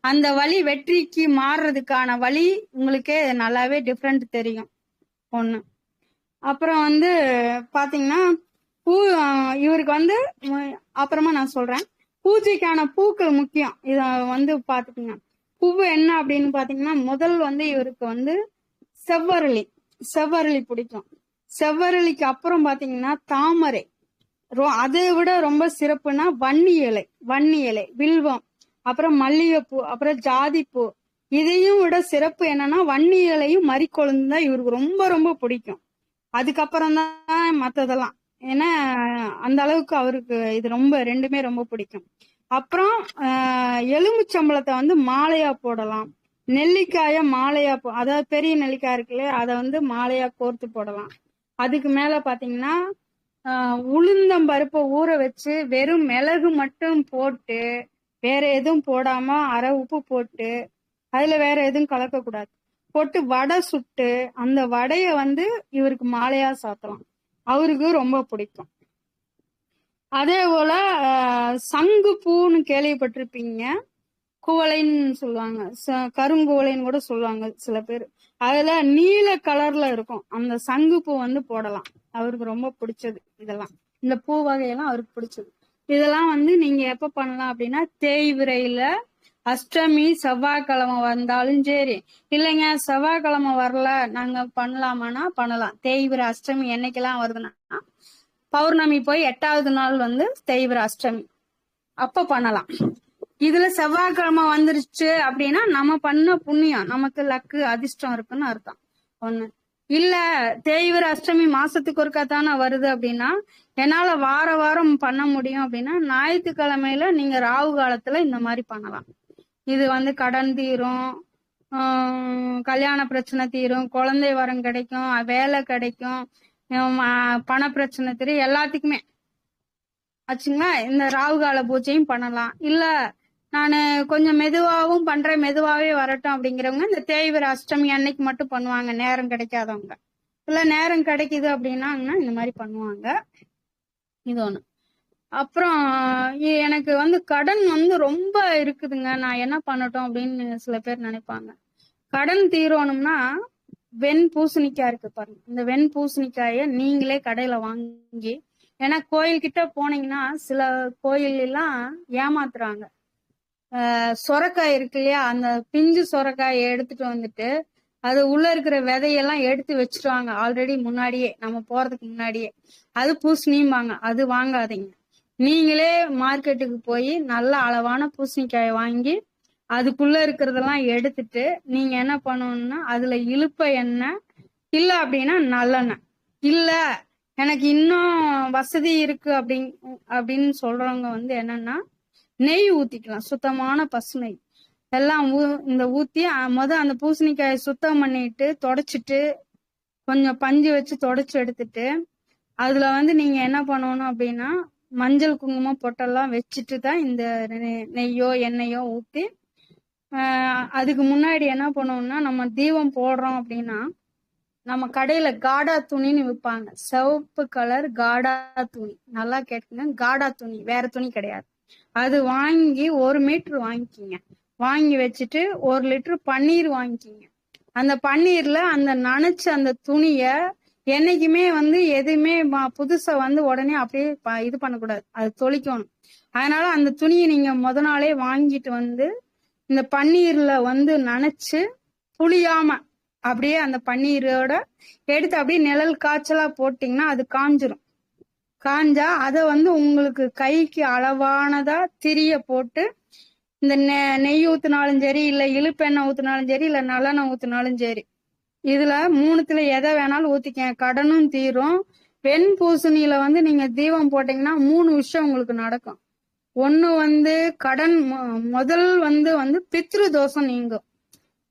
அந்த வழி வெற்றிக்கு மாறுறதுக்கான வழி உங்களுக்கே நல்லாவே டிஃப்ரெண்ட் தெரியும். ஒண்ணு. அப்புறம் வந்து பாத்தீங்கன்னா இவருக்கு வந்து அப்புறமா நான் சொல்றேன். பூஜைக்கான பூக்கள் முக்கியம். இத வந்து பாத்துக்கோங்க. பூவு என்ன அப்படின்னு பாத்தீங்கன்னா முதல் வந்து இவருக்கு வந்து செவ்வரளி பிடிக்கும். செவ்வரளிக்கு அப்புறம் பாத்தீங்கன்னா தாமரை, அதை விட ரொம்ப சிறப்புனா வன்னி இலை, வில்வம், அப்புறம் மல்லிகைப்பூ, அப்புறம் ஜாதிப்பூ. இதையும் விட சிறப்பு என்னன்னா வன்னி இலையும் மறிக்கொழுந்து தான் இவருக்கு ரொம்ப ரொம்ப பிடிக்கும். அதுக்கப்புறம் தான் மத்ததெல்லாம். ஏன்னா அந்த அளவுக்கு அவருக்கு இது ரெண்டுமே ரொம்ப பிடிக்கும். அப்புறம் எலுமிச்சம்பழத்தை வந்து மாலையா போடலாம். நெல்லிக்காய மாலையா அதாவது பெரிய நெல்லிக்காய் இருக்குல்ல அதை வந்து மாலையா கோர்த்து போடலாம். அதுக்கு மேல பாத்தீங்கன்னா உளுந்தம் பருப்பை ஊற வச்சு வெறும் மிளகு மட்டும் போட்டு வேற எதுவும் போடாம அரை உப்பு போட்டு அதுல வேற எதுவும் கலக்க கூடாது போட்டு வடை சுட்டு அந்த வடைய வந்து இவருக்கு மாலையா சாத்தலாம். அவருக்கு ரொம்ப பிடிக்கும். அதே போல சங்கு பூன்னு கேள்விப்பட்டிருப்பீங்க. குவளைன்னு சொல்லுவாங்க, கருங்குவளைன்னு கூட சொல்லுவாங்க சில பேர். அதுல நீல கலர்ல இருக்கும். அந்த சங்கு பூ வந்து போடலாம். அவருக்கு ரொம்ப பிடிச்சது இதெல்லாம். இந்த பூ வகையெல்லாம் அவருக்கு பிடிச்சது. இதெல்லாம் வந்து நீங்க எப்ப பண்ணலாம் அப்படின்னா தேய்விரையில அஷ்டமி செவ்வாய்க்கிழமை வந்தாலும் சரி, இல்லைங்க செவ்வாய்க்கிழமை வரல நாங்க பண்ணலாமான்னா பண்ணலாம். தேய்விர அஷ்டமி என்னைக்கெல்லாம் வருதுன்னா பௌர்ணமி போய் 8வது நாள் வந்து தேய்விர அஷ்டமி, அப்ப பண்ணலாம். இதுல செவ்வாய்க்கிழமை வந்துருச்சு அப்படின்னா நம்ம பண்ண புண்ணியம், நமக்கு லக்கு அதிர்ஷ்டம் இருக்குன்னு அர்த்தம் ஒண்ணு. இல்ல தேய்விர அஷ்டமி மாசத்துக்கு ஒருக்கா தானே வருது அப்படின்னா என்னால வார வாரம் பண்ண முடியும் அப்படின்னா ஞாயிற்றுக்கிழமையில நீங்க ராகு காலத்துல இந்த மாதிரி பண்ணலாம். இது வந்து கடன் தீரும், கல்யாண பிரச்சனை தீரும், குழந்தை வரம் கிடைக்கும், வேலை கிடைக்கும், பண பிரச்சனை தெரியும், எல்லாத்துக்குமே ஆச்சுங்களா. இந்த ராகு கால பூஜையும் பண்ணலாம். இல்ல நான் கொஞ்சம் மெதுவாகவும் பண்றேன், மெதுவாவே வரட்டும் அப்படிங்கிறவங்க இந்த தேய்விர அஷ்டமி அன்னைக்கு மட்டும் பண்ணுவாங்க, நேரம் கிடைக்காதவங்க. இல்ல நேரம் கிடைக்குது அப்படின்னா இந்த மாதிரி பண்ணுவாங்க. இது ஒண்ணு. அப்புறம் எனக்கு வந்து கடன் வந்து ரொம்ப இருக்குதுங்க, நான் என்ன பண்ணட்டும் அப்படின்னு சில பேர் நினைப்பாங்க. கடன் தீரணும்னா வெண் பூசணிக்காய் இருக்கு பாருங்க, இந்த வெண் பூசணிக்காய நீங்களே கடையில வாங்கி, ஏன்னா கோயில்கிட்ட போனீங்கன்னா சில கோயில் எல்லாம் ஏமாத்துறாங்க. சொரக்காய் இருக்கு இல்லையா, அந்த பிஞ்சு சொரக்காயை எடுத்துட்டு வந்துட்டு அது உள்ள இருக்கிற விதையெல்லாம் எடுத்து வச்சிருவாங்க ஆல்ரெடி முன்னாடியே, நம்ம போறதுக்கு முன்னாடியே. அது பூசணிம்பாங்க, அது வாங்காதீங்க. நீங்களே மார்க்கெட்டுக்கு போய் நல்ல அளவான பூசணிக்காயை வாங்கி அதுக்குள்ள இருக்கிறதெல்லாம் எடுத்துட்டு நீங்க என்ன பண்ணணும்னா அதுல இழுப்ப எண்ணெய் இல்ல அப்படின்னா நல்லெண்ணெய், இல்ல எனக்கு இன்னும் வசதி இருக்கு அப்படின்னு சொல்றவங்க வந்து என்னன்னா நெய் ஊத்திக்கலாம், சுத்தமான பசு நெய் எல்லாம் இந்த ஊத்தி அந்த பூசணிக்காயை சுத்தம் பண்ணிட்டு தொடச்சிட்டு கொஞ்சம் பஞ்சு வச்சு தொடச்சு எடுத்துட்டு அதுல வந்து நீங்க என்ன பண்ணணும் அப்படின்னா மஞ்சள் குங்குமம் பொட்டெல்லாம் வச்சுட்டு தான் இந்த நெய்யோ எண்ணெயோ ஊத்தி அதுக்கு முன்னாடி என்ன பண்ணுவோம்னா நம்ம தீபம் போடுறோம் அப்படின்னா நம்ம கடையில காடா துணின்னு விற்பாங்க, சிவப்பு கலர் காடா துணி, நல்லா கேட்டுங்க, காடா துணி, வேற துணி கிடையாது. அது வாங்கி 1 மீட்டர் வாங்கிக்கிங்க, வாங்கி வச்சுட்டு 1 லிட்டர் பன்னீர் வாங்கிக்கிங்க. அந்த பன்னீர்ல அந்த நனைச்ச அந்த துணிய என்னைக்குமே வந்து எதுவுமே புதுசா வந்து உடனே அப்படியே இது பண்ணக்கூடாது, அது தொளிக்கணும். அதனால அந்த துணியை நீங்க முத நாளே வாங்கிட்டு வந்து இந்த பன்னீர்ல வந்து நனைச்சு புளியாம அப்படியே அந்த பன்னீரோட எடுத்து அப்படியே நிழல் காய்ச்சலா போட்டீங்கன்னா அது காஞ்சிரும். காஞ்சா அதை வந்து உங்களுக்கு கைக்கு அளவானதா திரிய போட்டு இந்த நெய் ஊத்தினாலும் சரி, இல்ல இழுப்பெண்ணெய் ஊத்தினாலும் சரி, இல்ல நல்லெண்ணெய் ஊத்தினாலும் சரி, இதுல 3த்துல எதை வேணாலும் ஊத்திக்க, கடனும் தீரும். வெண் பூசணியில வந்து நீங்க தீபம் போட்டீங்கன்னா 3 விஷயம் உங்களுக்கு நடக்கும். ஒண்ணு வந்து கடன், முதல் வந்து பித்ரு தோஷம் நீங்கும்.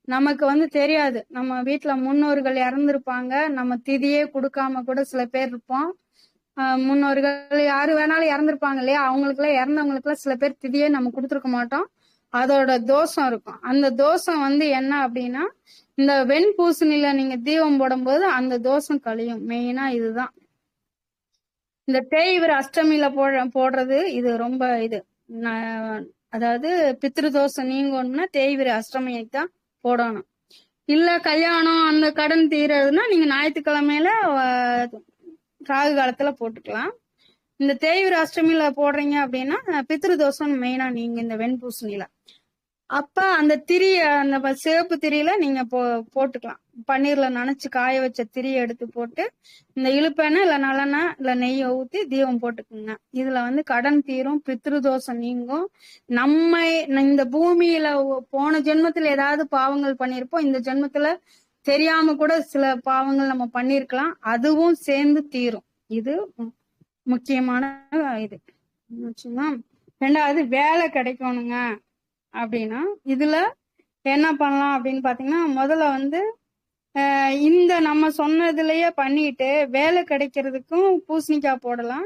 நமக்கு வந்து தெரியாது, நம்ம வீட்டுல முன்னோர்கள் இறந்துருப்பாங்க, நம்ம திதியே கொடுக்காம கூட சில பேர் இருப்போம். முன்னோர்கள் யாரு வேணாலும் இறந்துருப்பாங்க இல்லையா, அவங்களுக்கு எல்லாம் இறந்தவங்களுக்கு எல்லாம் சில பேர் திதியே நம்ம கொடுத்துருக்க மாட்டோம், அதோட தோஷம் இருக்கும். அந்த தோஷம் வந்து என்ன அப்படின்னா இந்த வெண் பூசணியில நீங்க தீபம் போடும்போது அந்த தோஷம் கழியும். மெயினா இதுதான் இந்த தேய்விர அஷ்டமியில போடுறது. இது ரொம்ப இது அதாவது பித்ருதோஷம் நீங்கணும்னா தேய்விர அஷ்டமியை தான் போடணும். இல்ல கல்யாணம் அந்த கடன் தீரதுன்னா நீங்க ஞாயிற்றுக்கிழமையில ராகு காலத்துல போட்டுக்கலாம். இந்த தேய்விர அஷ்டமியில போடுறீங்க அப்படின்னா பித்ருதோஷம் மெயினா நீங்க இந்த வெண்பூசணியில அப்ப அந்த திரிய, அந்த சிவப்பு திரியில நீங்க போட்டுக்கலாம். பன்னீர்ல நனைச்சு காய வச்ச திரியை எடுத்து போட்டு இந்த இழுப்பெண்ணெய் இல்ல நல்லெண்ணெய் இல்ல நெய்யை ஊத்தி தீபம் போட்டுக்குங்க. இதுல வந்து கடன் தீரும், பித்ருதோஷம் நீங்கும். நம்ம இந்த பூமியில போன ஜென்மத்துல ஏதாவது பாவங்கள் பண்ணிருப்போம், இந்த ஜென்மத்துல தெரியாம கூட சில பாவங்கள் நம்ம பண்ணிருக்கலாம், அதுவும் சேர்ந்து தீரும். இது முக்கியமான இது. 2வது வேலை கிடைக்கணுங்க அப்படின்னா இதுல என்ன பண்ணலாம் அப்படின்னு பாத்தீங்கன்னா முதல்ல வந்து இந்த நம்ம சொன்னதுலயே பண்ணிட்டு வேலை கிடைக்கிறதுக்கும் பூசணிக்காய் போடலாம்,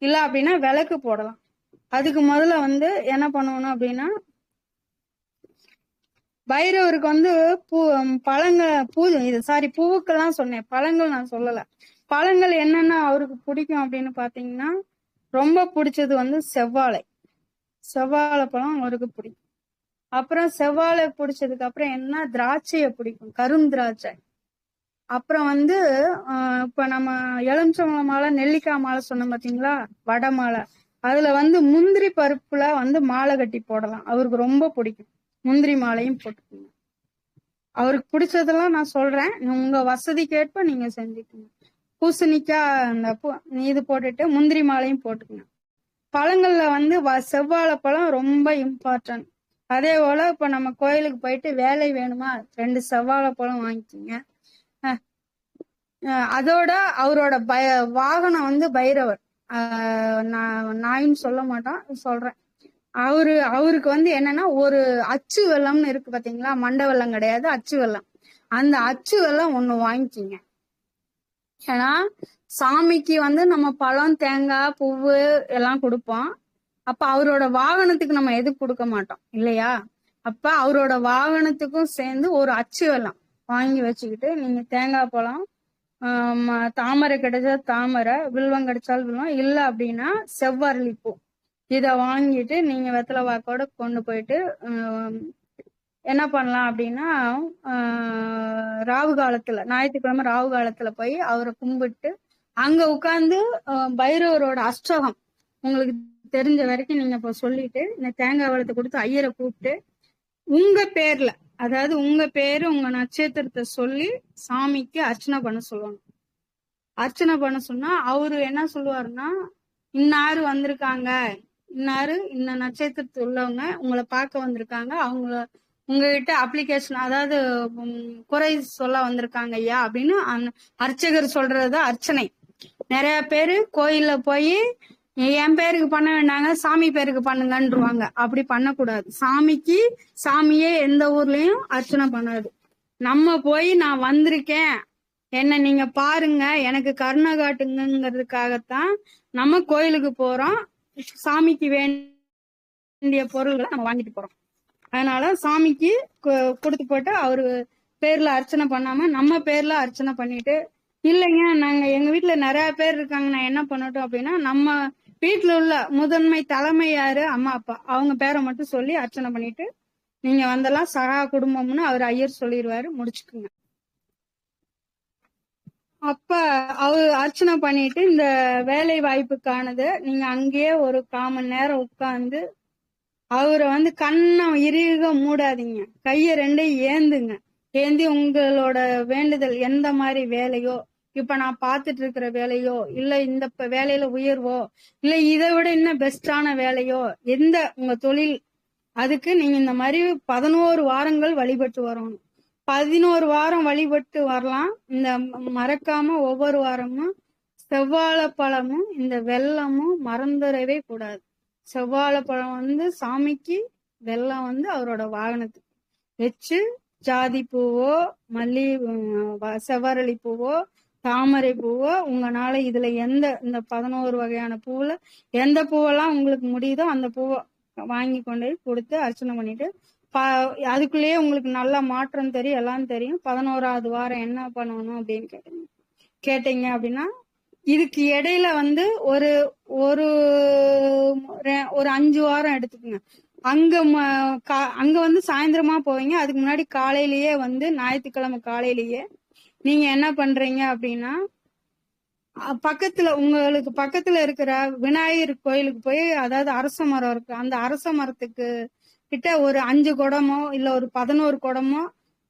இல்ல அப்படின்னா விளக்கு போடலாம். அதுக்கு முதல்ல வந்து என்ன பண்ணணும் அப்படின்னா, பைரவருக்கு வந்து பூவுக்கெல்லாம் சொன்னேன், பழங்கள் நான் சொல்லல. பழங்கள் என்னென்ன அவருக்கு பிடிக்கும் அப்படின்னு பாத்தீங்கன்னா, ரொம்ப பிடிச்சது வந்து செவ்வாழை பழம் அவருக்கு பிடிக்கும். அப்புறம் செவ்வாழை பிடிச்சதுக்கு அப்புறம் என்ன, திராட்சைய பிடிக்கும், கரும் திராட்சை. அப்புறம் வந்து இப்ப நம்ம எலுமிச்சம்பழம் மாலை, நெல்லிக்காய் மாலை சொன்னோம் பாத்தீங்களா, வடை மாலை. அதுல வந்து முந்திரி பருப்புல வந்து மாலை கட்டி போடலாம், அவருக்கு ரொம்ப பிடிக்கும். முந்திரி மாலையும் போட்டுக்கோங்க. அவருக்கு பிடிச்சதெல்லாம் நான் சொல்றேன், உங்க வசதிக்கேற்ப நீங்க செஞ்சுக்கோங்க. பூசணிக்காய் அந்த இது போட்டுட்டு முந்திரி மாலையும் போட்டுக்கோங்க. பழங்கள்ல வந்து செவ்வாழை பழம் ரொம்ப இம்பார்ட்டன்ட். அதே போல இப்ப நம்ம கோயிலுக்கு போயிட்டு வேலை வேணுமா, 2 செவ்வாழை பழம் வாங்கிக்கோங்க. அதோட அவரோட வாகனம் வந்து பைரவர். நாயின்னு சொல்ல மாட்டோம், சொல்றேன். அவருக்கு வந்து என்னன்னா, ஒரு அச்சு வெள்ளம்னு இருக்கு பாத்தீங்களா, மண்ட வெள்ளம் கிடையாது, அச்சு வெள்ளம். அந்த அச்சு வெள்ளம் ஒண்ணு வாங்கிக்கிங்க. ஏன்னா சாமிக்கு வந்து நம்ம பழம், தேங்காய், பூவு எல்லாம் கொடுப்போம். அப்ப அவரோட வாகனத்துக்கு நம்ம எதுக்கு கொடுக்க மாட்டோம் இல்லையா? அப்ப அவரோட வாகனத்துக்கும் சேர்ந்து ஒரு அச்சு வெள்ளம் வாங்கி வச்சுக்கிட்டு, நீங்க தேங்காய் பழம், தாமரை கிடைச்சா தாமரை, வில்வம் கிடைச்சால் வில்வம், இல்ல அப்படின்னா செவ்வரளி பூ, இத வாங்கிட்டு நீங்க வெத்தலை வாக்கோட கொண்டு போயிட்டு என்ன பண்ணலாம் அப்படின்னா, ராவு காலத்துல, ஞாயிற்றுக்கிழமை ராவு காலத்துல போய் அவரை கும்பிட்டு அங்க உட்கார்ந்து பைரவரோட அஷ்டகம் உங்களுக்கு தெரிஞ்ச வரைக்கும் நீங்க இப்ப சொல்லிட்டு, இந்த தேங்காய் வளத்தை கொடுத்து ஐயரை கூப்பிட்டு உங்க பேர்ல, அதாவது உங்க பேரு உங்க நட்சத்திரத்தை சொல்லி சாமிக்கு அர்ச்சனை பண்ண சொல்லணும். அர்ச்சனை பண்ண சொன்னா அவரு என்ன சொல்லுவாருன்னா, இன்னாரு வந்திருக்காங்க, இன்னாரு இந்த நட்சத்திரத்து உள்ளவங்க உங்களை பார்க்க வந்திருக்காங்க, அவங்கள உங்ககிட்ட அப்ளிகேஷன், அதாவது குறை சொல்ல வந்திருக்காங்க ஐயா அப்படின்னு அர்ச்சகர் சொல்றது அர்ச்சனை. நிறைய பேரு கோயில்ல போய் என் பேருக்கு பண்ண வேண்டாங்க, சாமி பேருக்கு பண்ணுங்கன்றுவாங்க. அப்படி பண்ணக்கூடாது. சாமியே எந்த ஊர்லயும் அர்ச்சனை பண்ணாது. நம்ம போய் நான் வந்திருக்கேன், என்ன நீங்க பாருங்க, எனக்கு கருணை காட்டுங்கிறதுக்காகத்தான் நம்ம கோயிலுக்கு போறோம். சாமிக்கு வேண்டிய பொருள்களை நம்ம வாங்கிட்டு போறோம். அதனால சாமிக்கு கொடுத்து போட்டு அவரு பேர்ல அர்ச்சனை பண்ணாம நம்ம பேர்ல அர்ச்சனை பண்ணிட்டு, இல்லைங்க நாங்க எங்க வீட்டுல நிறைய பேர் இருக்காங்க, நான் என்ன பண்ணட்டும் அப்படின்னா, நம்ம வீட்டுல உள்ள முதன்மை தலைமை யாரு, அம்மா அப்பா, அவங்க பேரை மட்டும் சொல்லி அர்ச்சனை பண்ணிட்டு நீங்க வந்தெல்லாம் சகா குடும்பம்னு அவர் ஐயர் சொல்லிடுவாரு, முடிச்சுக்குங்க. அப்ப அவர் அர்ச்சனை பண்ணிட்டு இந்த வேலை வாய்ப்புக்கானது நீங்க அங்கேயே ஒரு 1/4 மணி நேரம் உட்கார்ந்து அவரை வந்து கண்ணை இறுக மூடாதீங்க, கைய 2 ஏந்துங்க. ஏந்தி உங்களோட வேண்டுதல் எந்த மாதிரி வேலையோ, இப்ப நான் பாத்துட்டு இருக்கிற வேலையோ, இல்ல இந்த வேலையில உயர்வோ, இல்ல இதை விட இன்னும் பெஸ்டான வேலையோ, எந்த உங்க தொழில், அதுக்கு நீங்க இந்த மாதிரி 11 வாரங்கள் வழிபட்டு வரணும். 11 வாரம் வழிபட்டு வரலாம். இந்த மறக்காம ஒவ்வொரு வாரமும் செவ்வாழை பழமும் இந்த வெல்லமும் மறந்துடவே கூடாது. செவ்வாழைப்பழம் வந்து சாமிக்கு, வெல்லம் வந்து அவரோட வாகனத்துக்கு வச்சு, ஜாதி பூவோ, செவ்வரளி பூவோ, தாமரை பூவோ, உங்களால இதுல இந்த 11 வகையான பூவுல எந்த பூவெல்லாம் உங்களுக்கு முடியுதோ அந்த பூவை வாங்கி கொண்டு கொடுத்து அர்ச்சனை பண்ணிட்டு, அதுக்குள்ளேயே உங்களுக்கு நல்ல மாற்றம் தெரியும், எல்லாம் தெரியும். 11வது வாரம் என்ன பண்ணணும் அப்படின்னு கேட்டீங்க அப்படின்னா, இதுக்கு இடையில வந்து ஒரு ஒரு 5 வாரம் எடுத்துக்கோங்க. அங்க வந்து சாயந்தரமா போவீங்க, அதுக்கு முன்னாடி காலையிலேயே வந்து ஞாயிற்றுக்கிழமை காலையிலேயே நீங்க என்ன பண்றீங்க அப்படின்னா, உங்களுக்கு பக்கத்துல இருக்கிற விநாயகர் கோயிலுக்கு போய், அதாவது அரச மரம் இருக்கு, அந்த அரச மரத்துக்கு கிட்ட ஒரு 5 குடமோ இல்ல ஒரு 11 குடமோ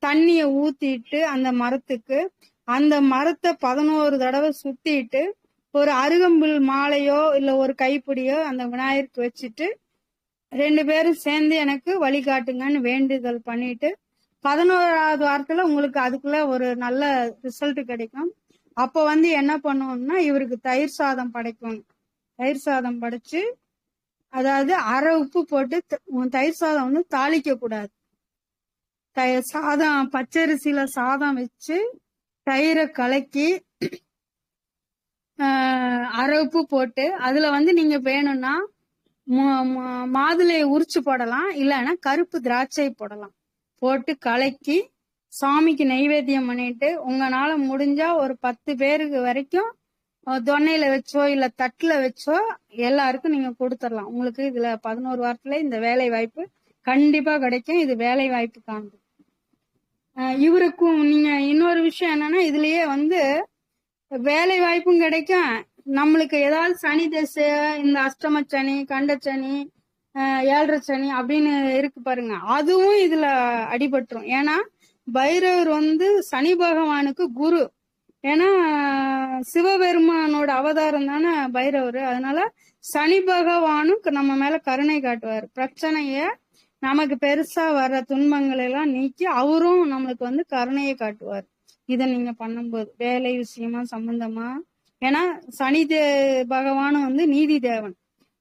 தண்ணிய ஊத்திட்டு அந்த மரத்துக்கு, அந்த மரத்தை 11 தடவை சுத்திட்டு, ஒரு அருகம்புல் மாலையோ இல்ல ஒரு கைப்பிடியோ அந்த விநாயகருக்கு வச்சுட்டு 2 பேரும் சேர்ந்து எனக்கு வழிகாட்டுங்கன்னு வேண்டுதல் பண்ணிட்டு, 11வது வாரத்துல உங்களுக்கு அதுக்குள்ள ஒரு நல்ல ரிசல்ட் கிடைக்கும். அப்ப வந்து என்ன பண்ணுவோம்னா, இவருக்கு தயிர் சாதம் படைக்கணும். தயிர் சாதம் படைச்சு, அதாவது அரை உப்பு போட்டு, தயிர் சாதம் வந்து தாளிக்க கூடாது. சாதம் பச்சரிசியில சாதம் வச்சு தயிரை கலக்கி அரை உப்பு போட்டு அதுல வந்து நீங்க வேணும்னா மாதுளையை உரிச்சு போடலாம், இல்லைன்னா கருப்பு திராட்சை போடலாம். போட்டு கலக்கி சாமிக்கு நெய்வேத்தியம் பண்ணிட்டு உங்களால முடிஞ்சா ஒரு 10 பேருக்கு வரைக்கும் தொன்னையில வச்சோ இல்ல தட்டுல வச்சோ எல்லாருக்கும் நீங்க கொடுத்துடலாம். உங்களுக்கு இதுல 11 வாரத்துல இந்த வேலை வாய்ப்பு கண்டிப்பா கிடைக்கும். இது வேலை வாய்ப்புக்கானது. இவருக்கும் நீங்க இன்னொரு விஷயம் என்னன்னா, இதுலயே வந்து வேலை வாய்ப்பும் கிடைக்கும். நம்மளுக்கு ஏதாவது சனி தசை, இந்த அஷ்டம சனி, கண்டச்சனி, 7.5 சனி அப்படின்னு இருக்கு பாருங்க, அதுவும் இதுல அடிபட்டுரும். ஏன்னா பைரவர் வந்து சனி பகவானுக்கு குரு. ஏன்னா சிவபெருமானோட அவதாரம் தானே பைரவர். அதனால சனி பகவானும் நம்ம மேல கருணை காட்டுவார். பிரச்சனைய நமக்கு பெருசா வர்ற துன்பங்களை எல்லாம் நீக்கி அவரும் நம்மளுக்கு வந்து கருணையை காட்டுவார். இத நீங்க பண்ணும்போது வேலை விஷயமா சம்பந்தமா. ஏன்னா சனி பகவானும் வந்து நீதி தேவன்,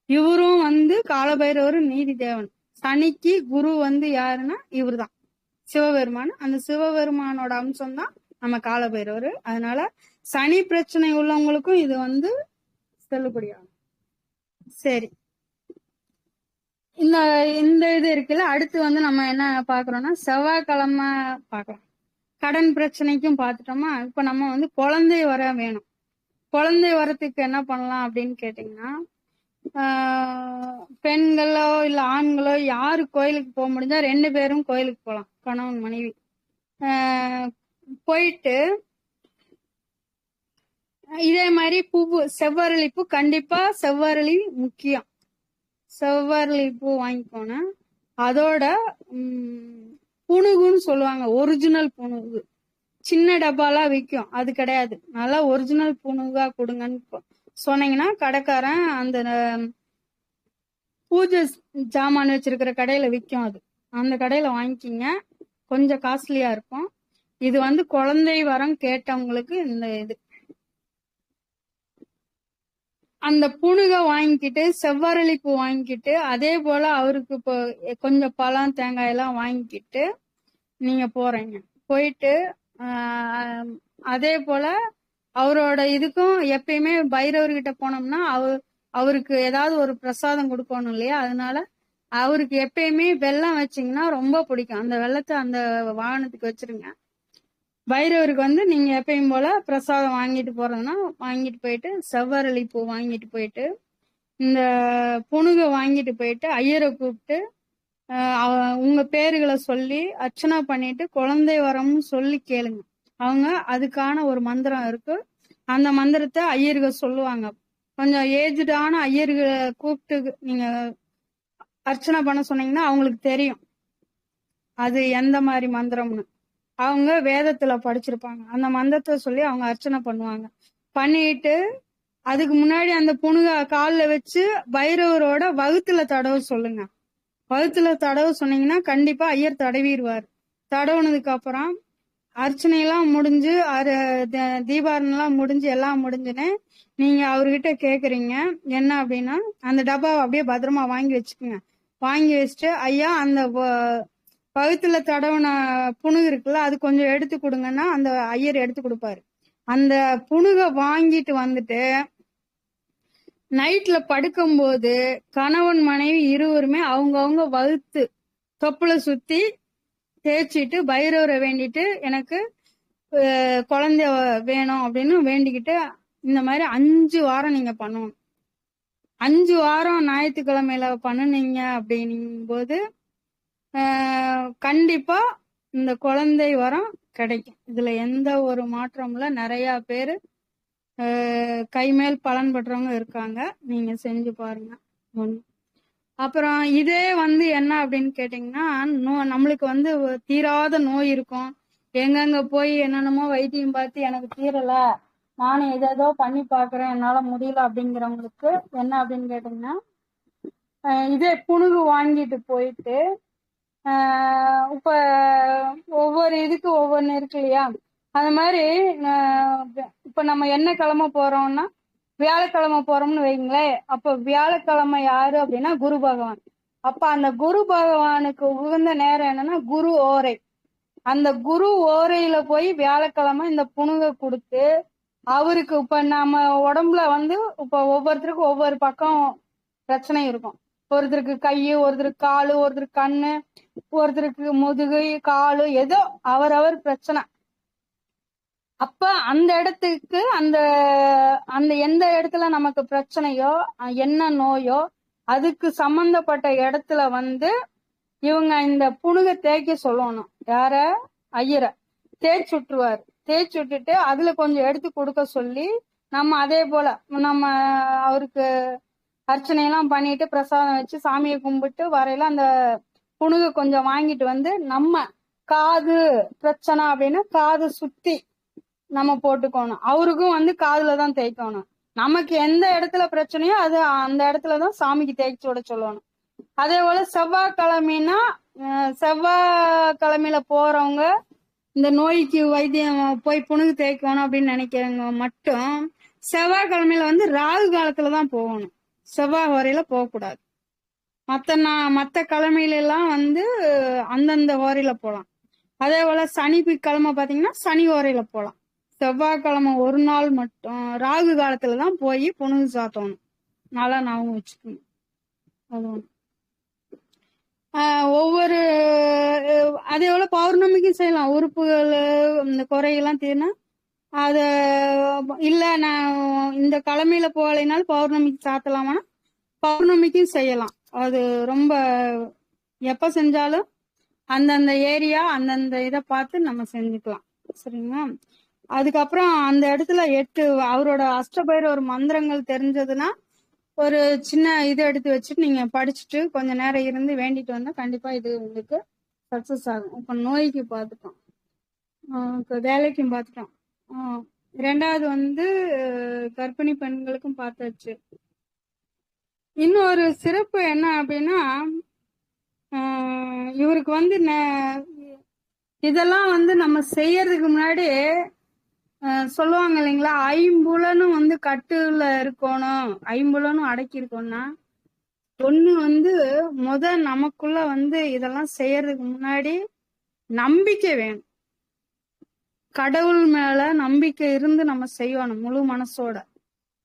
இவரும் வந்து காலபைரவரும் நீதி தேவன். சனிக்கு குரு வந்து யாருன்னா இவர்தான் சிவபெருமான். அந்த சிவபெருமானோட அம்சம் தான் நம்ம காலபைரவர். அதனால சனி பிரச்சனை உள்ளவங்களுக்கும் இது வந்து செல்லுபடியாகும். சரி, இந்த இந்த இது இருக்குல்ல, அடுத்து வந்து நம்ம என்ன பாக்குறோம்னா செவ்வாய்க்கிழமை பாக்கலாம். கடன் பிரச்சனைக்கும் பார்த்துட்டோமா. இப்ப நம்ம வந்து குழந்தை வர வேணும். குழந்தை வரத்துக்கு என்ன பண்ணலாம் அப்படின்னு கேட்டீங்கன்னா, பெண்களோ இல்ல ஆண்களோ யாரு கோயிலுக்கு போக முடிஞ்சா 2 பேரும் கோயிலுக்கு போகலாம், கணவன் மனைவி. போயிட்டு இதே மாதிரி பூ, செவ்வரளி பூ, கண்டிப்பா செவ்வரளி முக்கியம். செவ்வரளி பூ வாங்கிக்கோணும். அதோட புணுகுன்னு சொல்லுவாங்க, ஒரிஜினல் புணுகு. சின்ன டப்பாலாம் விற்கும், அது கிடையாது. நல்லா ஒரிஜினல் புணுகா கொடுங்கன்னு சொன்னீங்கன்னா கடைக்காரன் அந்த பூஜை ஜாமான் வச்சிருக்கிற கடையில விற்கும். அது அந்த கடையில வாங்கிக்கிங்க, கொஞ்சம் காஸ்ட்லியா இருக்கும். இது வந்து குழந்தை வரம் கேட்டவங்களுக்கு இந்த இது. அந்த புணுக வாங்கிக்கிட்டு செவ்வரளி பூ வாங்கிக்கிட்டு அதே போல அவருக்கு இப்போ கொஞ்சம் பழம் தேங்காய் எல்லாம் வாங்கிக்கிட்டு நீங்க போறீங்க. போயிட்டு அதே போல அவரோட இதுக்கும் எப்பயுமே பைரவர்கிட்ட போனோம்னா அவருக்கு ஏதாவது ஒரு பிரசாதம் கொடுக்கணும் இல்லையா. அதனால அவருக்கு எப்பயுமே வெல்லம் வச்சிங்கன்னா ரொம்ப பிடிக்கும். அந்த வெள்ளத்தை அந்த வாகனத்துக்கு வச்சிருங்க. பைரவருக்கு வந்து நீங்க எப்பயும் போல பிரசாதம் வாங்கிட்டு போறதுன்னா வாங்கிட்டு போயிட்டு செவ்வரளி பூ வாங்கிட்டு போயிட்டு இந்த புணுக வாங்கிட்டு போயிட்டு ஐயரை கூப்பிட்டு உங்க பேருகளை சொல்லி அர்ச்சனை பண்ணிட்டு குழந்தை வரம்னு சொல்லி கேளுங்க. அவங்க அதுக்கான ஒரு மந்திரம் இருக்கு, அந்த மந்திரத்தை ஐயர்கள் சொல்லுவாங்க. கொஞ்சம் ஏஜ்டான ஐயர்களை கூப்பிட்டு நீங்க அர்ச்சனை பண்ண சொன்னீங்கன்னா அவங்களுக்கு தெரியும் அது எந்த மாதிரி மந்திரம்னு. அவங்க வேதத்துல படிச்சிருப்பாங்க. அந்த மந்திரத்தை சொல்லி அவங்க அர்ச்சனை பண்ணுவாங்க. பண்ணிட்டு அதுக்கு முன்னாடி அந்த புணுக காலில் வச்சு பைரவரோட வகுத்துல தடவை சொல்லுங்க. வகுத்துல தடவை சொன்னீங்கன்னா கண்டிப்பா ஐயர் தடவிடுவார். தடவுனதுக்கு அப்புறம் அர்ச்சனையெல்லாம் முடிஞ்சு தீபாரணெல்லாம் முடிஞ்சு எல்லாம் முடிஞ்சுன்னு நீங்க அவர்கிட்ட கேக்குறீங்க என்ன அப்படின்னா, அந்த டப்பாவை அப்படியே பத்திரமா வாங்கி வச்சுக்கோங்க. வாங்கி வச்சுட்டு ஐயா அந்த வகுத்துல தடவுன புணுகு இருக்குல்ல அது கொஞ்சம் எடுத்து கொடுங்கன்னா அந்த ஐயர் எடுத்து கொடுப்பாரு. அந்த புணுக வாங்கிட்டு வந்துட்டு நைட்ல படுக்கும்போது கணவன் மனைவி இருவருமே அவங்கவுங்க வகுத்து தொப்புல சுத்தி தேய்ச்சிட்டு பைரவரை வேண்டிட்டு எனக்கு குழந்தை வேணும் அப்படின்னு வேண்டிக்கிட்டு இந்த மாதிரி 5 வாரம் நீங்க பண்ணணும். 5 வாரம் ஞாயிற்றுக்கிழமையில பண்ணுனீங்க அப்படின்னும் போது கண்டிப்பா இந்த குழந்தை வரம் கிடைக்கும். இதுல எந்த ஒரு மாற்றமும் இல்ல. நிறைய பேரு கைமேல் பலன் பெற்றவங்க இருக்காங்க. நீங்க செஞ்சு பாருங்க. அப்புறம் இதே வந்து என்ன அப்படின்னு கேட்டீங்கன்னா, நம்மளுக்கு வந்து தீராத நோய் இருக்கும். எங்கெங்க போய் என்னென்னமோ வைத்தியம் பார்த்து எனக்கு தீரல, நானும் ஏதோ பண்ணி பாக்குறேன் என்னால முடியல அப்படிங்கிறவங்களுக்கு என்ன அப்படின்னு கேட்டீங்கன்னா, இதே புணுகு வாங்கிட்டு போயிட்டு இப்ப ஒவ்வொரு இதுக்கு ஒவ்வொன்னு இருக்கு இல்லையா. அந்த மாதிரி இப்ப நம்ம என்ன கிழமை போறோம்னா வியாழக்கிழமை போறோம்னு வைங்களேன். அப்ப வியாழக்கிழமை யாரு அப்படின்னா குரு பகவான். அப்ப அந்த குரு பகவானுக்கு உகந்த நேரம் என்னன்னா குரு ஓரை. அந்த குரு ஓரையில போய் வியாழக்கிழமை இந்த புணுக கொடுத்து அவருக்கு இப்ப நம்ம உடம்புல வந்து இப்ப ஒவ்வொருத்தருக்கும் ஒவ்வொரு பக்கம் பிரச்சனை இருக்கும். ஒருத்தருக்கு கை, ஒருத்தருக்கு காலு, ஒருத்தருக்கு கண்ணு, ஒருத்தருக்கு முதுகு காலு, ஏதோ அவரவர் பிரச்சனை. அப்ப அந்த இடத்துக்கு அந்த அந்த எந்த இடத்துல நமக்கு பிரச்சனையோ என்ன நோயோ அதுக்கு சம்பந்தப்பட்ட இடத்துல வந்து இவங்க இந்த புணுக தேய்க்க சொல்லணும். யார? ஐயரை தேய்ச்சி விட்டுருவாரு. தேய்ச்சி விட்டுட்டு அதுல கொஞ்சம் எடுத்து கொடுக்க சொல்லி நம்ம அதே போல நம்ம அவருக்கு அர்ச்சனையெல்லாம் பண்ணிட்டு பிரசாதம் வச்சு சாமியை கும்பிட்டு வரையில அந்த புணுக கொஞ்சம் வாங்கிட்டு வந்து நம்ம காது பிரச்சனை அப்படின்னா காது சுத்தி நம்ம போட்டுக்கணும். அவருக்கும் வந்து காதுல தான் தேய்க்கணும். நமக்கு எந்த இடத்துல பிரச்சனையோ அது அந்த இடத்துலதான் சாமிக்கு தேய்ச்சி விட சொல்லணும். அதே போல செவ்வாய்க்கிழமைனா செவ்வாய்க்கிழமையில போறவங்க இந்த நோய்க்கு வைத்தியம் போய் புணுகு தேய்க்கணும் அப்படின்னு நினைக்கிறவங்க மட்டும் செவ்வாய்க்கிழமையில வந்து ராகு காலத்துலதான் போகணும். செவ்வாய் வரையில போகக்கூடாது. மத்த கிழமையில எல்லாம் வந்து அந்தந்த ஓரையில போலாம். அதே போல சனிக்கிழமை பாத்தீங்கன்னா சனி ஓரையில போலாம். செவ்வாய்க்கிழமை ஒரு நாள் மட்டும் ராகு காலத்துலதான் போய் புணுகு சாத்தணும். நல்லா ஞாபகம் வச்சுக்கணும். அது ஒண்ணு. ஒவ்வொரு அதே போல பௌர்ணமிக்கும் செய்யலாம். உறுப்புகள் இந்த குறையெல்லாம் தீர்னா அத இல்ல நான் இந்த கிழமையில போகலைனாலும் பௌர்ணமிக்கு சாத்தலாமான்னா பௌர்ணமிக்கும் செய்யலாம். அது ரொம்ப எப்ப செஞ்சாலும் அந்தந்த ஏரியா அந்தந்த இதை பார்த்து நம்ம செஞ்சுக்கலாம். சரிங்களா? அதுக்கப்புறம் அந்த இடத்துல 8 அவரோட அஷ்டபைரவர் மந்திரங்கள் தெரிஞ்சதுன்னா ஒரு சின்ன இது எடுத்து வச்சுட்டு நீங்க படிச்சுட்டு கொஞ்ச நேரம் இருந்து வேண்டிட்டு வந்தா கண்டிப்பா இது உங்களுக்கு சக்சஸ் ஆகும். இப்ப நோய்க்கு பார்த்துட்டோம், வேலைக்கும் பார்த்துட்டோம். ரெண்டாவது வந்து கர்ப்பிணி பெண்களுக்கும் பார்த்தாச்சு. இன்னொரு சிறப்பு என்ன அப்படின்னா இவருக்கு வந்து இதெல்லாம் வந்து நம்ம செய்யறதுக்கு முன்னாடி சொல்லுவாங்க இல்லைங்களா, ஐம்புலனும் வந்து கட்டுல இருக்கணும், ஐம்புலனும் அடக்கி இருக்கணும்னா ஒண்ணு வந்து நமக்குள்ள வந்து இதெல்லாம் செய்யறதுக்கு முன்னாடி நம்பிக்கை வேணும். கடவுள் மேல நம்பிக்கை இருந்து நம்ம செய்யணும் முழு மனசோட.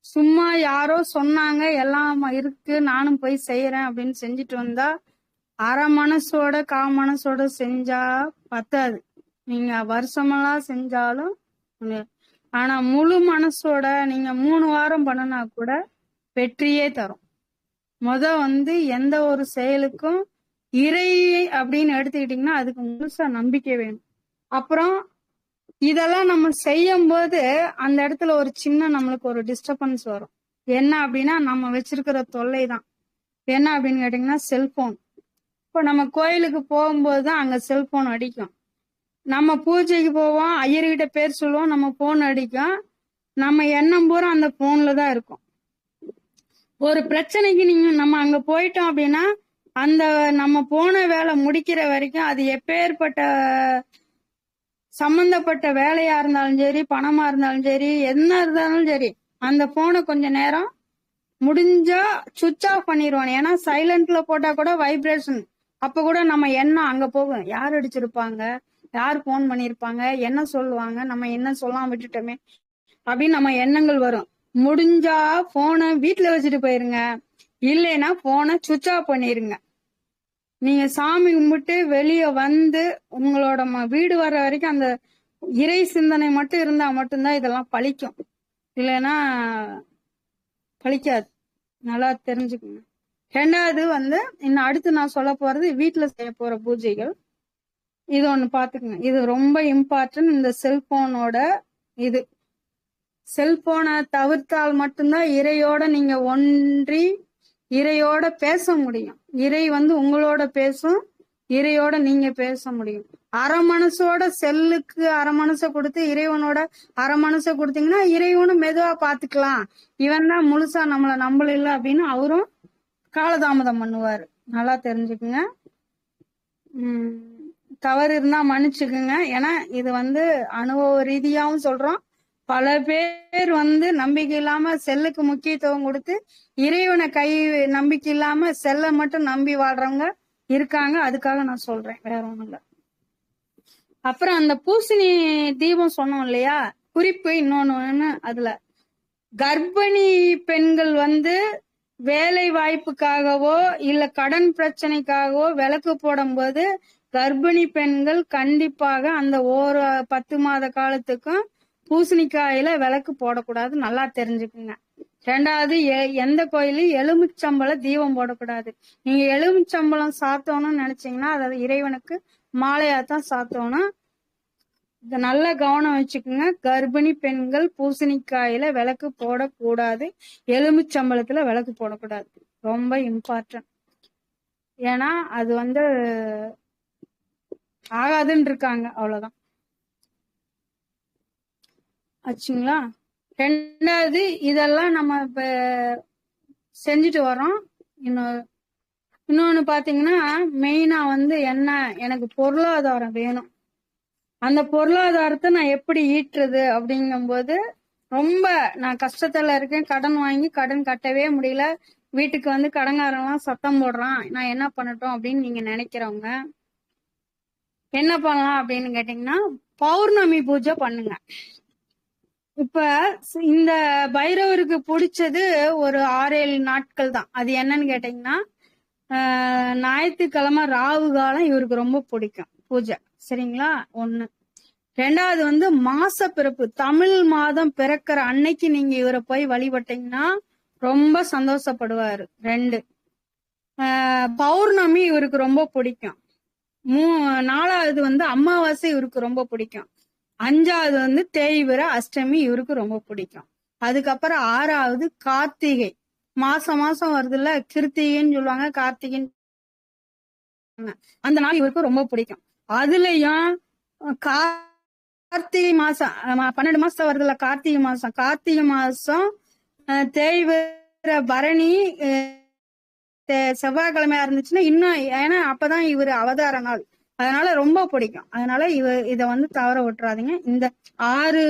சும்மா யாரோ சொன்னாங்க எல்லாம் இருக்கு நானும் போய் செய்யறேன் அப்படின்னு செஞ்சுட்டு வந்தா அரை மனசோட மனசோட செஞ்சா பத்தாது. நீங்க வருஷமெல்லாம் செஞ்சாலும் ஆனா முழு மனசோட நீங்க 3 வாரம் பண்ணுனா கூட வெற்றியே தரும். வந்து எந்த ஒரு செயலுக்கும் இறை அப்படின்னு எடுத்துக்கிட்டீங்கன்னா அதுக்கு முழுசா நம்பிக்கை வேணும். அப்புறம் இதெல்லாம் நம்ம செய்யும் போது அந்த இடத்துல ஒரு சின்ன நம்மளுக்கு ஒரு டிஸ்டர்பன்ஸ் வரும். என்ன அப்படின்னா நம்ம வச்சிருக்கிற தொல்லை தான். என்ன அப்படின்னு கேட்டீங்கன்னா செல்போன். இப்போ நம்ம கோயிலுக்கு போகும்போதுதான் அங்க செல்போன் அடிக்கும். நம்ம பூஜைக்கு போவோம், ஐயர்கிட்ட பேர் சொல்லுவோம், நம்ம போன் அடிக்கும். நம்ம எண்ணம் பூரா அந்த போன்ல தான் இருக்கும். ஒரு பிரச்சனைக்கு நம்ம அங்க போயிட்டோம் அப்படின்னா அந்த நம்ம போன வேலை முடிக்கிற வரைக்கும் அது எப்பேற்பட்ட சம்பந்தப்பட்ட வேலையா இருந்தாலும் சரி, பணமா இருந்தாலும் சரி, என்ன இருந்தாலும் சரி, அந்த போனை கொஞ்ச நேரம் முடிஞ்சா சுவிட்ச் ஆஃப் பண்ணிடுவான். ஏன்னா சைலண்ட்ல போட்டா கூட வைப்ரேஷன். அப்ப கூட நம்ம எண்ணம் அங்க போகும். யார் அடிச்சிருப்பாங்க, யார் போன் பண்ணிருப்பாங்க, என்ன சொல்லுவாங்க, நம்ம என்ன சொல்லாம விட்டுட்டோமே அப்படின்னு நம்ம எண்ணங்கள் வரும். முடிஞ்சா போனை வீட்டுல வச்சுட்டு போயிருங்க, இல்லைன்னா போனை சுவிட்ச் ஆஃப் பண்ணிருங்க. நீங்க சாமி கும்பிட்டு வெளியே வந்து உங்களோட வீடு வர்ற வரைக்கும் அந்த இறை சிந்தனை மட்டும் இருந்தா மட்டும்தான் இதெல்லாம் பழிக்கும். இல்லைன்னா பழிக்காது. நல்லா தெரிஞ்சுக்கோங்க. ரெண்டாவது வந்து இன்னும் அடுத்து நான் சொல்ல போறது வீட்டுல செய்ய போற பூஜைகள். இது ஒண்ணு பாத்துக்கோங்க, இது ரொம்ப இம்பார்ட்டன்ட். இந்த செல்போனோட இது செல்போனை தவிர்த்தால் மட்டும்தான் இறையோட நீங்க ஒன்றி இறையோட பேச முடியும். இறை வந்து உங்களோட பேசும், இறையோட நீங்க பேச முடியும். அரை மனசோட செல்லுக்கு அரை மனசை கொடுத்து இறைவனோட அரை மனசை கொடுத்தீங்கன்னா இறைவனும் மெதுவா பாத்துக்கலாம், இவன் தான் முழுசா நம்மளை நம்பல இல்லை அப்படின்னு அவரும் காலதாமதம் பண்ணுவாரு. நல்லா தெரிஞ்சுக்குங்க. தவறு இருந்தா மன்னிச்சுக்குங்க. ஏன்னா இது வந்து அனுபவ ரீதியாவும் சொல்றோம். பல பேர் வந்து நம்பிக்கை இல்லாம செல்லுக்கு முக்கியத்துவம் கொடுத்து இறைவனை நம்பிக்கை இல்லாம செல்லை மட்டும் நம்பி வாழ்றவங்க இருக்காங்க. அதுக்காக நான் சொல்றேன், வேற ஒண்ணும் இல்ல. அப்புறம் அந்த பூசணி தீபம் சொன்னோம் இல்லையா, குறிப்பு இன்னொன்னு அதுல கர்ப்பிணி பெண்கள் வந்து வேலை வாய்ப்புக்காகவோ இல்ல கடன் பிரச்சனைக்காகவோ விளக்கு போடும்போது கர்ப்பிணி பெண்கள் கண்டிப்பாக அந்த 10 மாத காலத்துக்கும் பூசணிக்காயில விளக்கு போடக்கூடாது, நல்லா தெரிஞ்சுக்குங்க. ரெண்டாவது, எந்த கோயிலையும் எலுமிச்சம்பழ தீபம் போடக்கூடாது. நீங்க எலுமிச்சம்பழம் சாத்தணும்னு நினைச்சீங்கன்னா அதாவது இறைவனுக்கு மாலையாத்தான் சாத்தணும். இத நல்ல கவனம் வச்சுக்கோங்க. கர்ப்பிணி பெண்கள் பூசணிக்காயில விளக்கு போடக்கூடாது, எலுமிச்சம்பழத்துல விளக்கு போடக்கூடாது. ரொம்ப இம்பார்ட்டன்ட். ஏன்னா அது வந்து ஆகாதுன்னு இருக்காங்க, அவ்வளவுதான். ஆச்சுங்களா? ரெண்டாவது, இதெல்லாம் நம்ம இப்ப செஞ்சுட்டு வரோம். இன்னொன்னு பாத்தீங்கன்னா, மெயினா வந்து என்ன, எனக்கு பொருளாதாரம் வேணும். அந்த பொருளாதாரத்தை நான் எப்படி ஈட்டுறது அப்படிங்கும்போது, ரொம்ப நான் கஷ்டத்துல இருக்கேன், கடன் வாங்கி கடன் கட்டவே முடியல, வீட்டுக்கு வந்து கடன்காரன்லாம் சத்தம் போடுறான், நான் என்ன பண்ணட்டும் அப்படின்னு நீங்க நினைக்கிறவங்க என்ன பண்ணலாம் அப்படின்னு கேட்டீங்கன்னா, பௌர்ணமி பூஜை பண்ணுங்க. இப்ப இந்த பைரவருக்கு பிடிச்சது ஒரு 6-7 நாட்கள் தான். அது என்னன்னு கேட்டீங்கன்னா, ஞாயிற்றுக்கிழமை ராவு காலம் இவருக்கு ரொம்ப பிடிக்கும் பூஜை. சரிங்களா? ஒண்ணு. ரெண்டாவது வந்து மாச பிறப்பு, தமிழ் மாதம் பிறக்கிற அன்னைக்கு நீங்க இவரை போய் வழிபட்டீங்கன்னா ரொம்ப சந்தோஷப்படுவாரு. 2, பௌர்ணமி இவருக்கு ரொம்ப பிடிக்கும். 4வது வந்து அமாவாசை இவருக்கு ரொம்ப பிடிக்கும். 5வது வந்து தேய்பிறை அஷ்டமி இவருக்கு ரொம்ப பிடிக்கும். அதுக்கப்புறம் 6வது கார்த்திகை, மாசம் வருதுல்ல, கிருத்திகைன்னு சொல்லுவாங்க, கார்த்திகைன்னு அந்த நாள் இவருக்கு ரொம்ப பிடிக்கும். அதுலயும் கார்த்திகை மாசம் 12 மாசம் வருதுல்ல, கார்த்திகை மாசம் தேய்பிறை பரணி செவ்வாய்க்கிழமையா இருந்துச்சுன்னா இன்னும், ஏன்னா அப்பதான் இவர் அவதார நாள், அதனால ரொம்ப பிடிக்கும். அதனால இத வந்து தவற விட்டுறாதீங்க. இந்த 6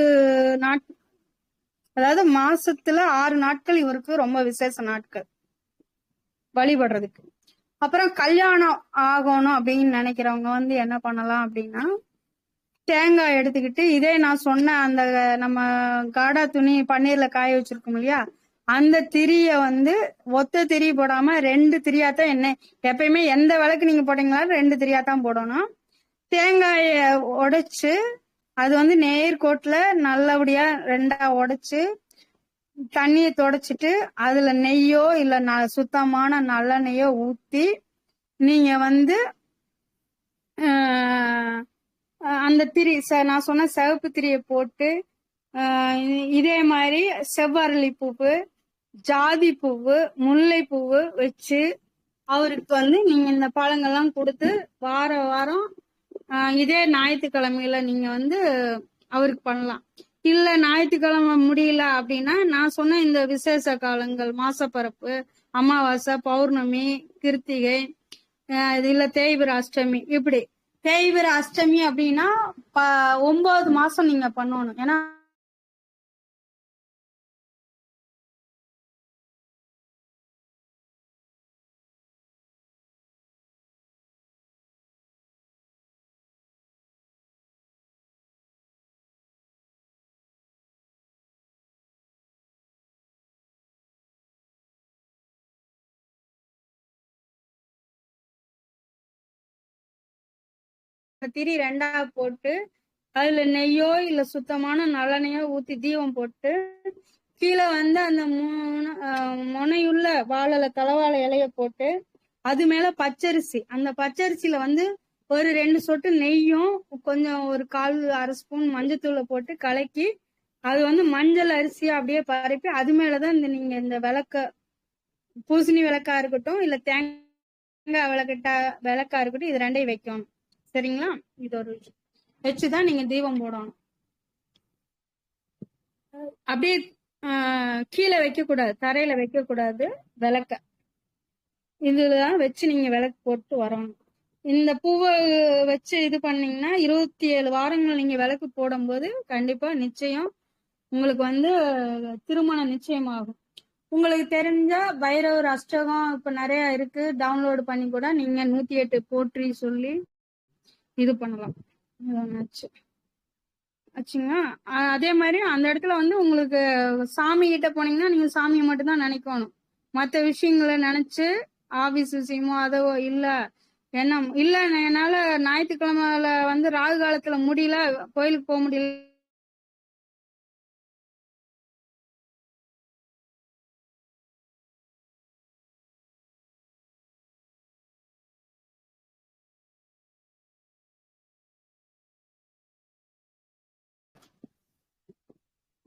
நாட்கள், அதாவது மாசத்துல 6 நாட்கள் இவருக்கு ரொம்ப விசேஷ நாட்கள் வழிபடுறதுக்கு. அப்புறம் கல்யாணம் ஆகணும் அப்படின்னு நினைக்கிறவங்க வந்து என்ன பண்ணலாம் அப்படின்னா, தேங்காய் எடுத்துக்கிட்டு இதே நான் சொன்ன அந்த நம்ம காடா துணி பன்னீர்ல காய வச்சிருக்கோம் இல்லையா, அந்த திரிய வந்து ஒத்த திரி போடாம 2 திரியாத்தான், என்ன எப்பயுமே எந்த விளக்கு நீங்க போட்டீங்களாலும் 2 திரியாத்தான் போடணும். தேங்காய உடைச்சு அது வந்து நேர்கோட்டுல நல்லபடியா 2ஆ உடைச்சு தண்ணியை தொடச்சிட்டு அதுல நெய்யோ இல்ல சுத்தமான நல்லெண்ணெய்யோ ஊத்தி நீங்க வந்து அந்த திரி நான் சொன்ன சிவப்பு திரியை போட்டு இதே மாதிரி செவ்வரளி பூவு, ஜாதி பூவு, முல்லை பூவு வச்சு அவருக்கு வந்து நீங்க இந்த பழங்கள்லாம் கொடுத்து வாரம் இதே ஞாயிற்றுக்கிழமையில நீங்க வந்து அவருக்கு பண்ணலாம். இல்ல ஞாயிற்றுக்கிழமை முடியல அப்படின்னா நான் சொன்ன இந்த விசேஷ காலங்கள், மாசப்பரப்பு, அமாவாசை, பௌர்ணமி, கிருத்திகை, இல்ல தேய்பிறை அஷ்டமி, இப்படி தேய்பிறை அஷ்டமி அப்படின்னா 9 மாசம் நீங்க பண்ணணும். ஏன்னா திரி 2ஆ போட்டு அதுல நெய்யோ இல்ல சுத்தமான நல்லெண்ணெயோ ஊத்தி தீபம் போட்டு கீழே வந்து அந்த முனையுள்ள வாழை தலவாழை இலைய போட்டு அது மேல பச்சரிசி, அந்த பச்சரிசியில வந்து ஒரு 2 சொட்டு நெய்யும் கொஞ்சம் ஒரு 1/4 ஸ்பூன் மஞ்சத்தூளை போட்டு கலக்கி அது வந்து மஞ்சள் அரிசியா அப்படியே பரப்பி அது மேலதான் நீங்க இந்த பூசணி விளக்கா இருக்கட்டும் இல்ல தேங்காய் விளக்கா இருக்கட்டும், இது 2ஐயும் வைக்கணும். சரிங்களா? இது ஒரு விஷயம் வச்சுதான் நீங்க தீபம் போடணும். அப்படியே கீழே வைக்க கூடாது, தரையில வைக்க கூடாது விளக்க. இதுதான் வச்சு நீங்க விளக்கு போட்டு வரணும். இந்த பூவை வச்சு இது பண்ணீங்கன்னா 27 வாரங்கள் நீங்க விளக்கு போடும்போது கண்டிப்பா நிச்சயம் உங்களுக்கு வந்து திருமணம் நிச்சயமாகும். உங்களுக்கு தெரிஞ்ச பைரவர் அஷ்டகம் இப்ப நிறைய இருக்கு, டவுன்லோடு பண்ணி கூட நீங்க 108 போற்றி சொல்லி இது பண்ணலாம். ஆச்சு ஆச்சுங்க. அதே மாதிரி அந்த இடத்துல வந்து உங்களுக்கு சாமி கிட்ட போனீங்கன்னா நீங்க சாமியை மட்டும் தான் நினைக்கணும். மற்ற விஷயங்களை நினைச்சு ஆபீஸ் விஷயமோ அதோ இல்ல என்ன இல்ல என்னால ஞாயிற்றுக்கிழமைல வந்து ராகு காலத்துல முடியல கோயிலுக்கு போக முடியல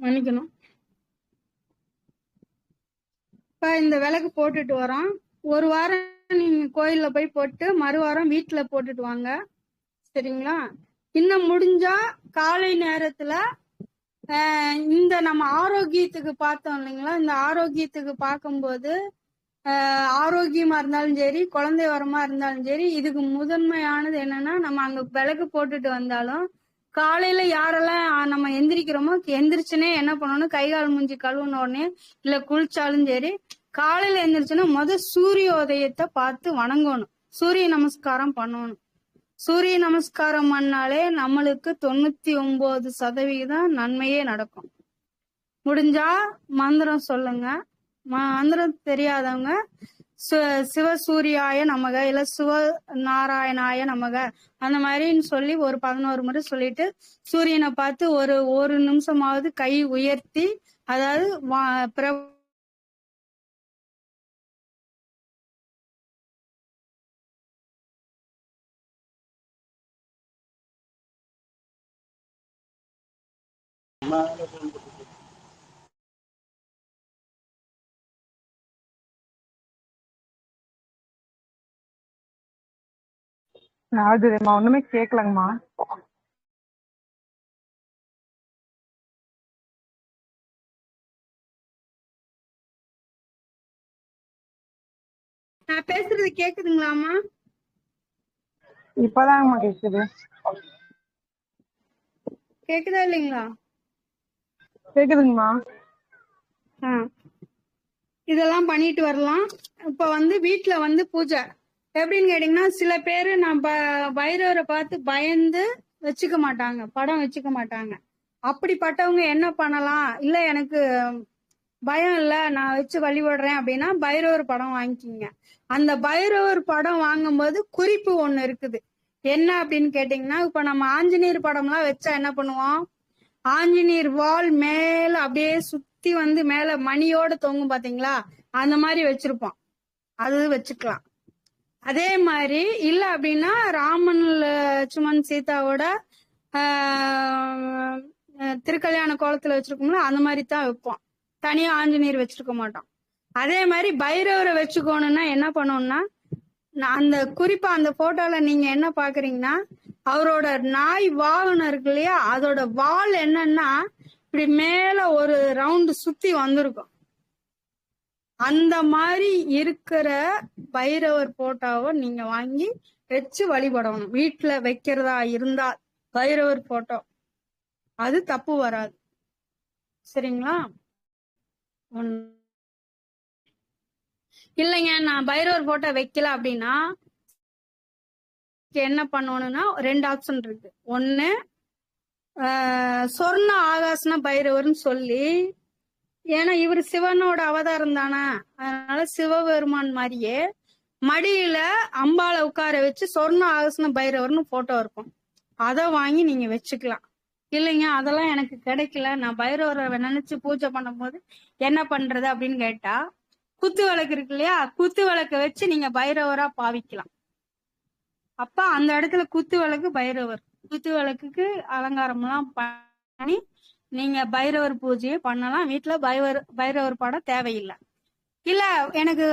மன்னிக்கணும். இப்ப இந்த விளக்கு போட்டுட்டு வரோம். ஒரு வாரம் நீங்க கோயில்ல போய் போட்டு மறு வாரம் வீட்டுல போட்டுட்டு வாங்க. சரிங்களா? இன்னும் முடிஞ்சா காலை நேரத்துல இந்த நம்ம ஆரோக்கியத்துக்கு பார்த்தோம் இல்லைங்களா? இந்த ஆரோக்கியத்துக்கு பார்க்கும்போது ஆரோக்கியமா இருந்தாலும் சரி, குழந்தை வரமா இருந்தாலும் சரி, இதுக்கு முதன்மையானது என்னன்னா நம்ம அங்க விளக்கு போட்டுட்டு வந்தாலும் காலையில யாரெல்லாம் நம்ம எந்திரிக்கிறோமோ எந்திரிச்சுனே என்ன பண்ணணும், கை கால் மூஞ்சி கழுவுன உடனே இல்ல குளிச்சாலும் சரி, காலையில எந்திரிச்சுன்னா சூரிய உதயத்தை பார்த்து வணங்கணும். சூரிய நமஸ்காரம் பண்ணணும். சூரிய நமஸ்காரம் பண்ணாலே நம்மளுக்கு 99% நன்மையே நடக்கும். முடிஞ்சா மந்திரம் சொல்லுங்க. மந்திரம் தெரியாதவங்க சிவசூரியாய நமக இல்ல சிவ நாராயணாய நமக அந்த மாதிரின்னு சொல்லி ஒரு 11 முறை சொல்லிட்டு சூரியனை பார்த்து ஒரு நிமிஷமாவது கை உயர்த்தி, அதாவது அதுமா ஒண்ணுமே கேட்கலங்கம்மா. நான் பேசுறது கேக்குதுங்களாமா? இப்பதாங்கம்மா கேக்குது. கேக்குதா இல்லைங்களா? கேக்குதுங்கம்மா. இதெல்லாம் பண்ணிட்டு வரலாம். இப்ப வந்து வீட்டுல வந்து பூஜை எப்படின்னு கேட்டீங்கன்னா, சில பேரு நான் பைரவரை பார்த்து பயந்து வச்சுக்க மாட்டாங்க, படம் வச்சுக்க மாட்டாங்க. அப்படிப்பட்டவங்க என்ன பண்ணலாம், இல்ல எனக்கு பயம் இல்ல நான் வச்சு வழிபடுறேன் அப்படின்னா பைரவர் படம் வாங்கிக்கிங்க. அந்த பைரவர் படம் வாங்கும்போது குறிப்பு ஒண்ணு இருக்குது. என்ன அப்படின்னு கேட்டீங்கன்னா, இப்ப நம்ம ஆஞ்சநேயர் படம்லாம் வச்சா என்ன பண்ணுவோம், ஆஞ்சநேயர் வால் மேல அப்படியே சுத்தி வந்து மேல மணியோட தொங்கும் பாத்தீங்களா, அந்த மாதிரி வச்சிருப்போம். அது வச்சுக்கலாம். அதே மாதிரி இல்ல அப்படின்னா ராமன் லட்சுமண் சீதாவோட திருக்கல்யாண கோலத்துல வச்சிருக்கோம்ல, அந்த மாதிரி தான் வைப்போம். தனியா ஆஞ்சநேயர் வச்சிருக்க மாட்டோம். அதே மாதிரி பைரவரை வச்சுக்கோணும்னா என்ன பண்ணணும்னா, அந்த குறிப்பா அந்த போட்டோல நீங்க என்ன பாக்குறீங்கன்னா, அவரோட நாய் வாகனம் இருக்கு இல்லையா, அதோட வால் என்னன்னா இப்படி மேல ஒரு ரவுண்டு சுத்தி வந்திருக்கும். அந்த மாதிரி இருக்கிற பைரவர் போட்டோவை நீங்க வாங்கி வச்சு வழிபடணும். வீட்டுல வைக்கிறதா இருந்தா பைரவர் போட்டோ, அது தப்பு வராது. சரிங்களா? இல்லைங்க நான் பைரவர் போட்டோ வைக்கல அப்படின்னா என்ன பண்ணணும்னா 2 ஆப்ஷன் இருக்கு. ஒண்ணு சொர்ண ஆகாசன பைரவர்னு சொல்லி, ஏன்னா இவர் சிவனோட அவதாரம் தானே, அதனால சிவபெருமான் மாதிரியே மடியில அம்பால உட்கார வச்சு சொர்ண ஆகாசன பைரவர்னு போட்டோ இருக்கும். அதை வாங்கி நீங்க வச்சுக்கலாம். இல்லைங்க அதெல்லாம் எனக்கு கிடைக்கல, நான் பைரவரை நினைச்சு பூஜை பண்ணும் போது என்ன பண்றது அப்படின்னு கேட்டா, குத்து விளக்கு இருக்கு இல்லையா, குத்து விளக்க வச்சு நீங்க பைரவரா பாவிக்கலாம். அப்ப அந்த இடத்துல குத்து விளக்கு பைரவர், குத்து விளக்குக்கு அலங்காரம் எல்லாம் பண்ணி நீங்க பைரவர் பூஜையை பண்ணலாம். வீட்டுல பைரவர் படம் தேவையில்லை. இல்ல எனக்கு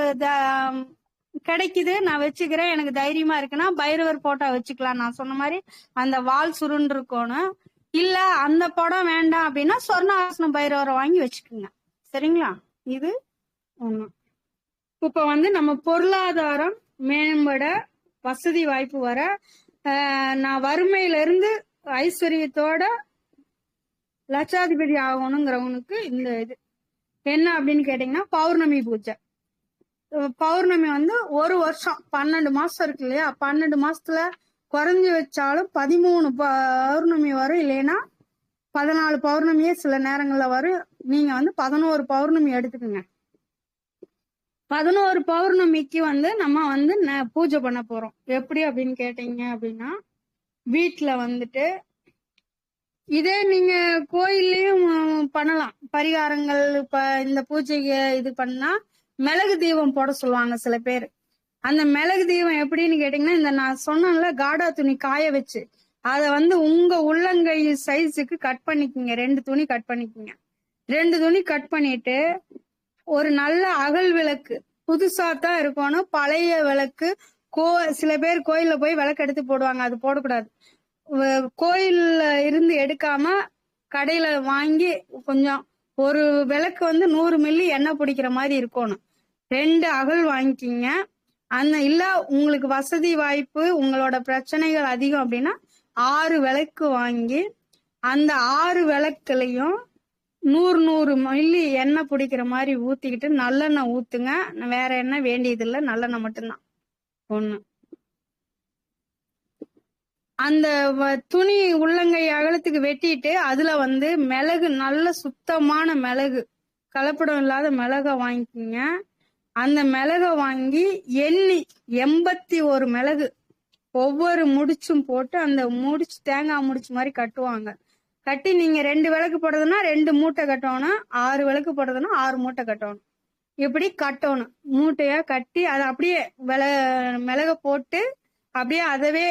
கிடைக்குது நான் வச்சுக்கிறேன் எனக்கு தைரியமா இருக்குன்னா பைரவர் போட்டோ வச்சுக்கலாம். நான் சொன்ன மாதிரி அந்த வால் சுருண்டு இருக்கணும். இல்ல அந்த படம் வேண்டாம் அப்படின்னா சொர்ணாசனம் பைரவரை வாங்கி வச்சுக்கோங்க. சரிங்களா? இது ஒண்ணு. இப்ப வந்து நம்ம பொருளாதாரம் மேம்பட, வசதி வாய்ப்பு வர, நான் வறுமையில இருந்து ஐஸ்வர்யத்தோட லட்சாதிபதி ஆகணுங்கிறவனுக்கு இந்த இது என்ன அப்படின்னு கேட்டீங்கன்னா, பௌர்ணமி பூஜை. பௌர்ணமி வந்து ஒரு வருஷம் 12 மாசம் இருக்கு இல்லையா, 12 மாசத்துல குறைஞ்சு வச்சாலும் 13 பௌர்ணமி வரும், இல்லைன்னா 14 பௌர்ணமியே சில நேரங்கள்ல வரும். நீங்க வந்து 11 பௌர்ணமி எடுத்துக்கோங்க. 11 பௌர்ணமிக்கு வந்து நம்ம வந்து பூஜை பண்ண போறோம். எப்படி அப்படின்னு கேட்டீங்க அப்படின்னா, வீட்டுல வந்துட்டு இதே நீங்க கோயில்லயும் பண்ணலாம் பரிகாரங்கள். இப்ப இந்த பூஜைக்கு இது பண்ணா மிளகு தீபம் போட சொல்லுவாங்க சில பேர். அந்த மிளகு தீபம் எப்படின்னு கேட்டீங்கன்னா, இந்த நான் சொன்னேன்ல காடா துணி காய வச்சு அத வந்து உங்க உள்ளங்கை சைஸுக்கு கட் பண்ணிக்கோங்க. 2 துணி கட் பண்ணிக்கோங்க. 2 துணி கட் பண்ணிட்டு ஒரு நல்ல அகல் விளக்கு, புதுசா தான் இருக்கணும். பழைய விளக்கு சில பேர் கோயில்ல போய் விளக்கு எடுத்து போடுவாங்க, அது போடக்கூடாது. கோயில்ல இருந்து எடுக்காம கடையில வாங்கி கொஞ்சம் ஒரு விளக்கு வந்து 100 மில்லி எண்ணெய் பிடிக்கிற மாதிரி இருக்கணும். 2 அகல் வாங்கிக்கிங்க. அந்த இல்ல உங்களுக்கு வசதி வாய்ப்பு உங்களோட பிரச்சனைகள் அதிகம் அப்படின்னா 6 விளக்கு வாங்கி அந்த 6 விளக்குலயும் 100 மில்லி எண்ணெய் பிடிக்கிற மாதிரி ஊத்திக்கிட்டு நல்லெண்ணெய் ஊத்துங்க. வேற எண்ணெய் வேண்டியது இல்லை, நல்லெண்ணெய் மட்டும்தான். ஒண்ணு, அந்த துணி உள்ளங்கை அகலத்துக்கு வெட்டிட்டு அதுல வந்து மிளகு, நல்ல சுத்தமான மிளகு, கலப்படம் இல்லாத மிளகா வாங்கிக்கிங்க. அந்த மிளகை வாங்கி எண்ணி 81 மிளகு ஒவ்வொரு முடிச்சும் போட்டு அந்த முடிச்சு தேங்காய் முடிச்சு மாதிரி கட்டுவாங்க. கட்டி நீங்க 2 விளக்கு போடுறதுன்னா 2 மூட்டை கட்டணும், 6 விளக்கு போடுறதுன்னா 6 மூட்டை கட்டணும். இப்படி கட்டணும். மூட்டையா கட்டி அதை அப்படியே மிளக போட்டு அப்படியே அதவே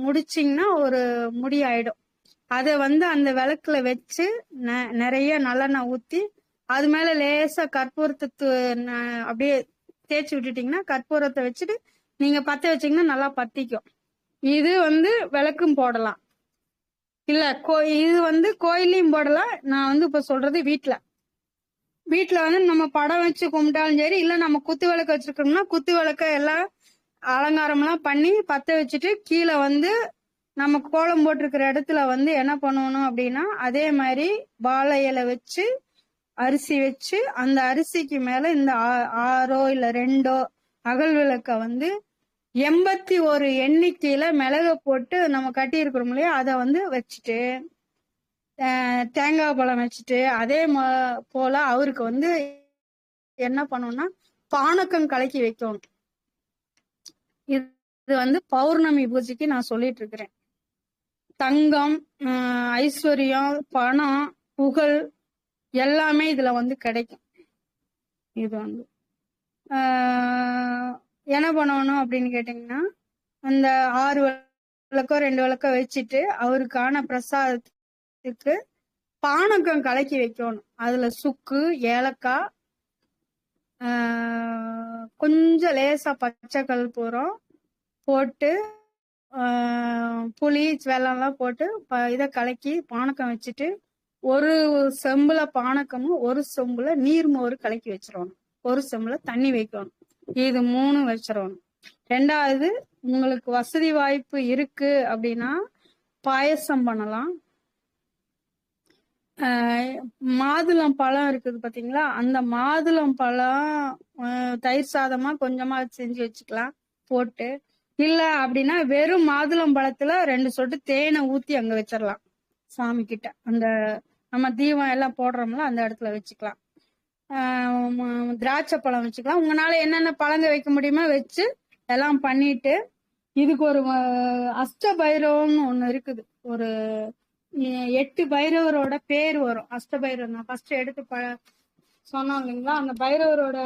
முடிச்சிங்கன்னா ஒரு முடி ஆயிடும். அதை வந்து அந்த விளக்குல வச்சு நிறைய நல்லெண்ணெய் ஊத்தி அது மேல லேசா கற்பூரத்தை அப்படியே தேய்ச்சி விட்டுட்டீங்கன்னா, கற்பூரத்தை வச்சுட்டு நீங்க பத்த வச்சீங்கன்னா நல்லா பத்திக்கும். இது வந்து விளக்கும் போடலாம். இல்ல இது வந்து கோயிலையும் போடலாம். நான் வந்து இப்ப சொல்றது வீட்டுல வந்து நம்ம படம் வச்சு கும்பிட்டாலும் சரி, இல்ல நம்ம குத்து விளக்கு வச்சிருக்கோம்னா குத்து விளக்க எல்லாம் அலங்காரம் எல்லாம் பண்ணி பத்த வச்சுட்டு கீழே வந்து நம்ம கோலம் போட்டிருக்கிற இடத்துல வந்து என்ன பண்ணணும் அப்படின்னா, அதே மாதிரி வாழை இலை வச்சு அரிசி வச்சு அந்த அரிசிக்கு மேல இந்த 6 இல்ல 2 அகல் விளக்க வந்து 81 எண்ணிக்கையில மிளக போட்டு நம்ம கட்டி இருக்கிறோம் இல்லையா, அதை வந்து வச்சுட்டு தேங்காய் பழம் வச்சுட்டு அதே போல அவருக்கு வந்து என்ன பண்ணணும்னா பானக்கம் கலக்கி வைக்கணும். இது வந்து பௌர்ணமி பூஜைக்கு நான் சொல்லிட்டு இருக்கிறேன். தங்கம், ஐஸ்வர்யம், பணம், புகழ் எல்லாமே இதுல வந்து கிடைக்கும். இது வந்து என்ன பண்ணணும் அப்படின்னு கேட்டீங்கன்னா, அந்த 6 விளக்கோ 2 விளக்கோ வச்சுட்டு அவருக்கான பிரசாதத்துக்கு பானக்கம் கலக்கி வைக்கணும். அதுல சுக்கு, ஏலக்காய், கொஞ்சம் லேசா பச்சை கற்பூரம் போட்டு புளி வெல்லம்லாம் போட்டு இதை கலக்கி பானக்கம் வச்சுட்டு ஒரு செம்புல பானக்கமும் ஒரு செம்புல நீர்மோறு கலக்கி வச்சிடணும். ஒரு செம்புல தண்ணி வைக்கணும். இது 3 வச்சிடணும். 2வது, உங்களுக்கு வசதி வாய்ப்பு இருக்கு அப்படின்னா பாயசம் பண்ணலாம். மாதுளம் பழம் இருக்குது பாத்தீங்களா, அந்த மாதுளம் பழம் தயிர் சாதமா கொஞ்சமா செஞ்சு வச்சுக்கலாம் போட்டு. இல்ல அப்படின்னா வெறும் மாதுளம் பழத்துல 2 சொட்டு தேனை ஊத்தி அங்க வச்சிடலாம் சாமி கிட்ட. அந்த நம்ம தீபம் எல்லாம் போடுறோம்ல அந்த இடத்துல வச்சுக்கலாம். திராட்சை பழம் வச்சுக்கலாம். உங்களால என்னென்ன பழங்க வைக்க முடியுமோ வச்சு எல்லாம் பண்ணிட்டு, இதுக்கு ஒரு அஷ்ட பைரவம்னு ஒண்ணு இருக்குது. ஒரு 8 பைரவரோட பேர் வரும். அஷ்ட பைரவர் நான் ஃபர்ஸ்ட் எடுத்து சொன்னோம் இல்லைங்களா, அந்த பைரவரோட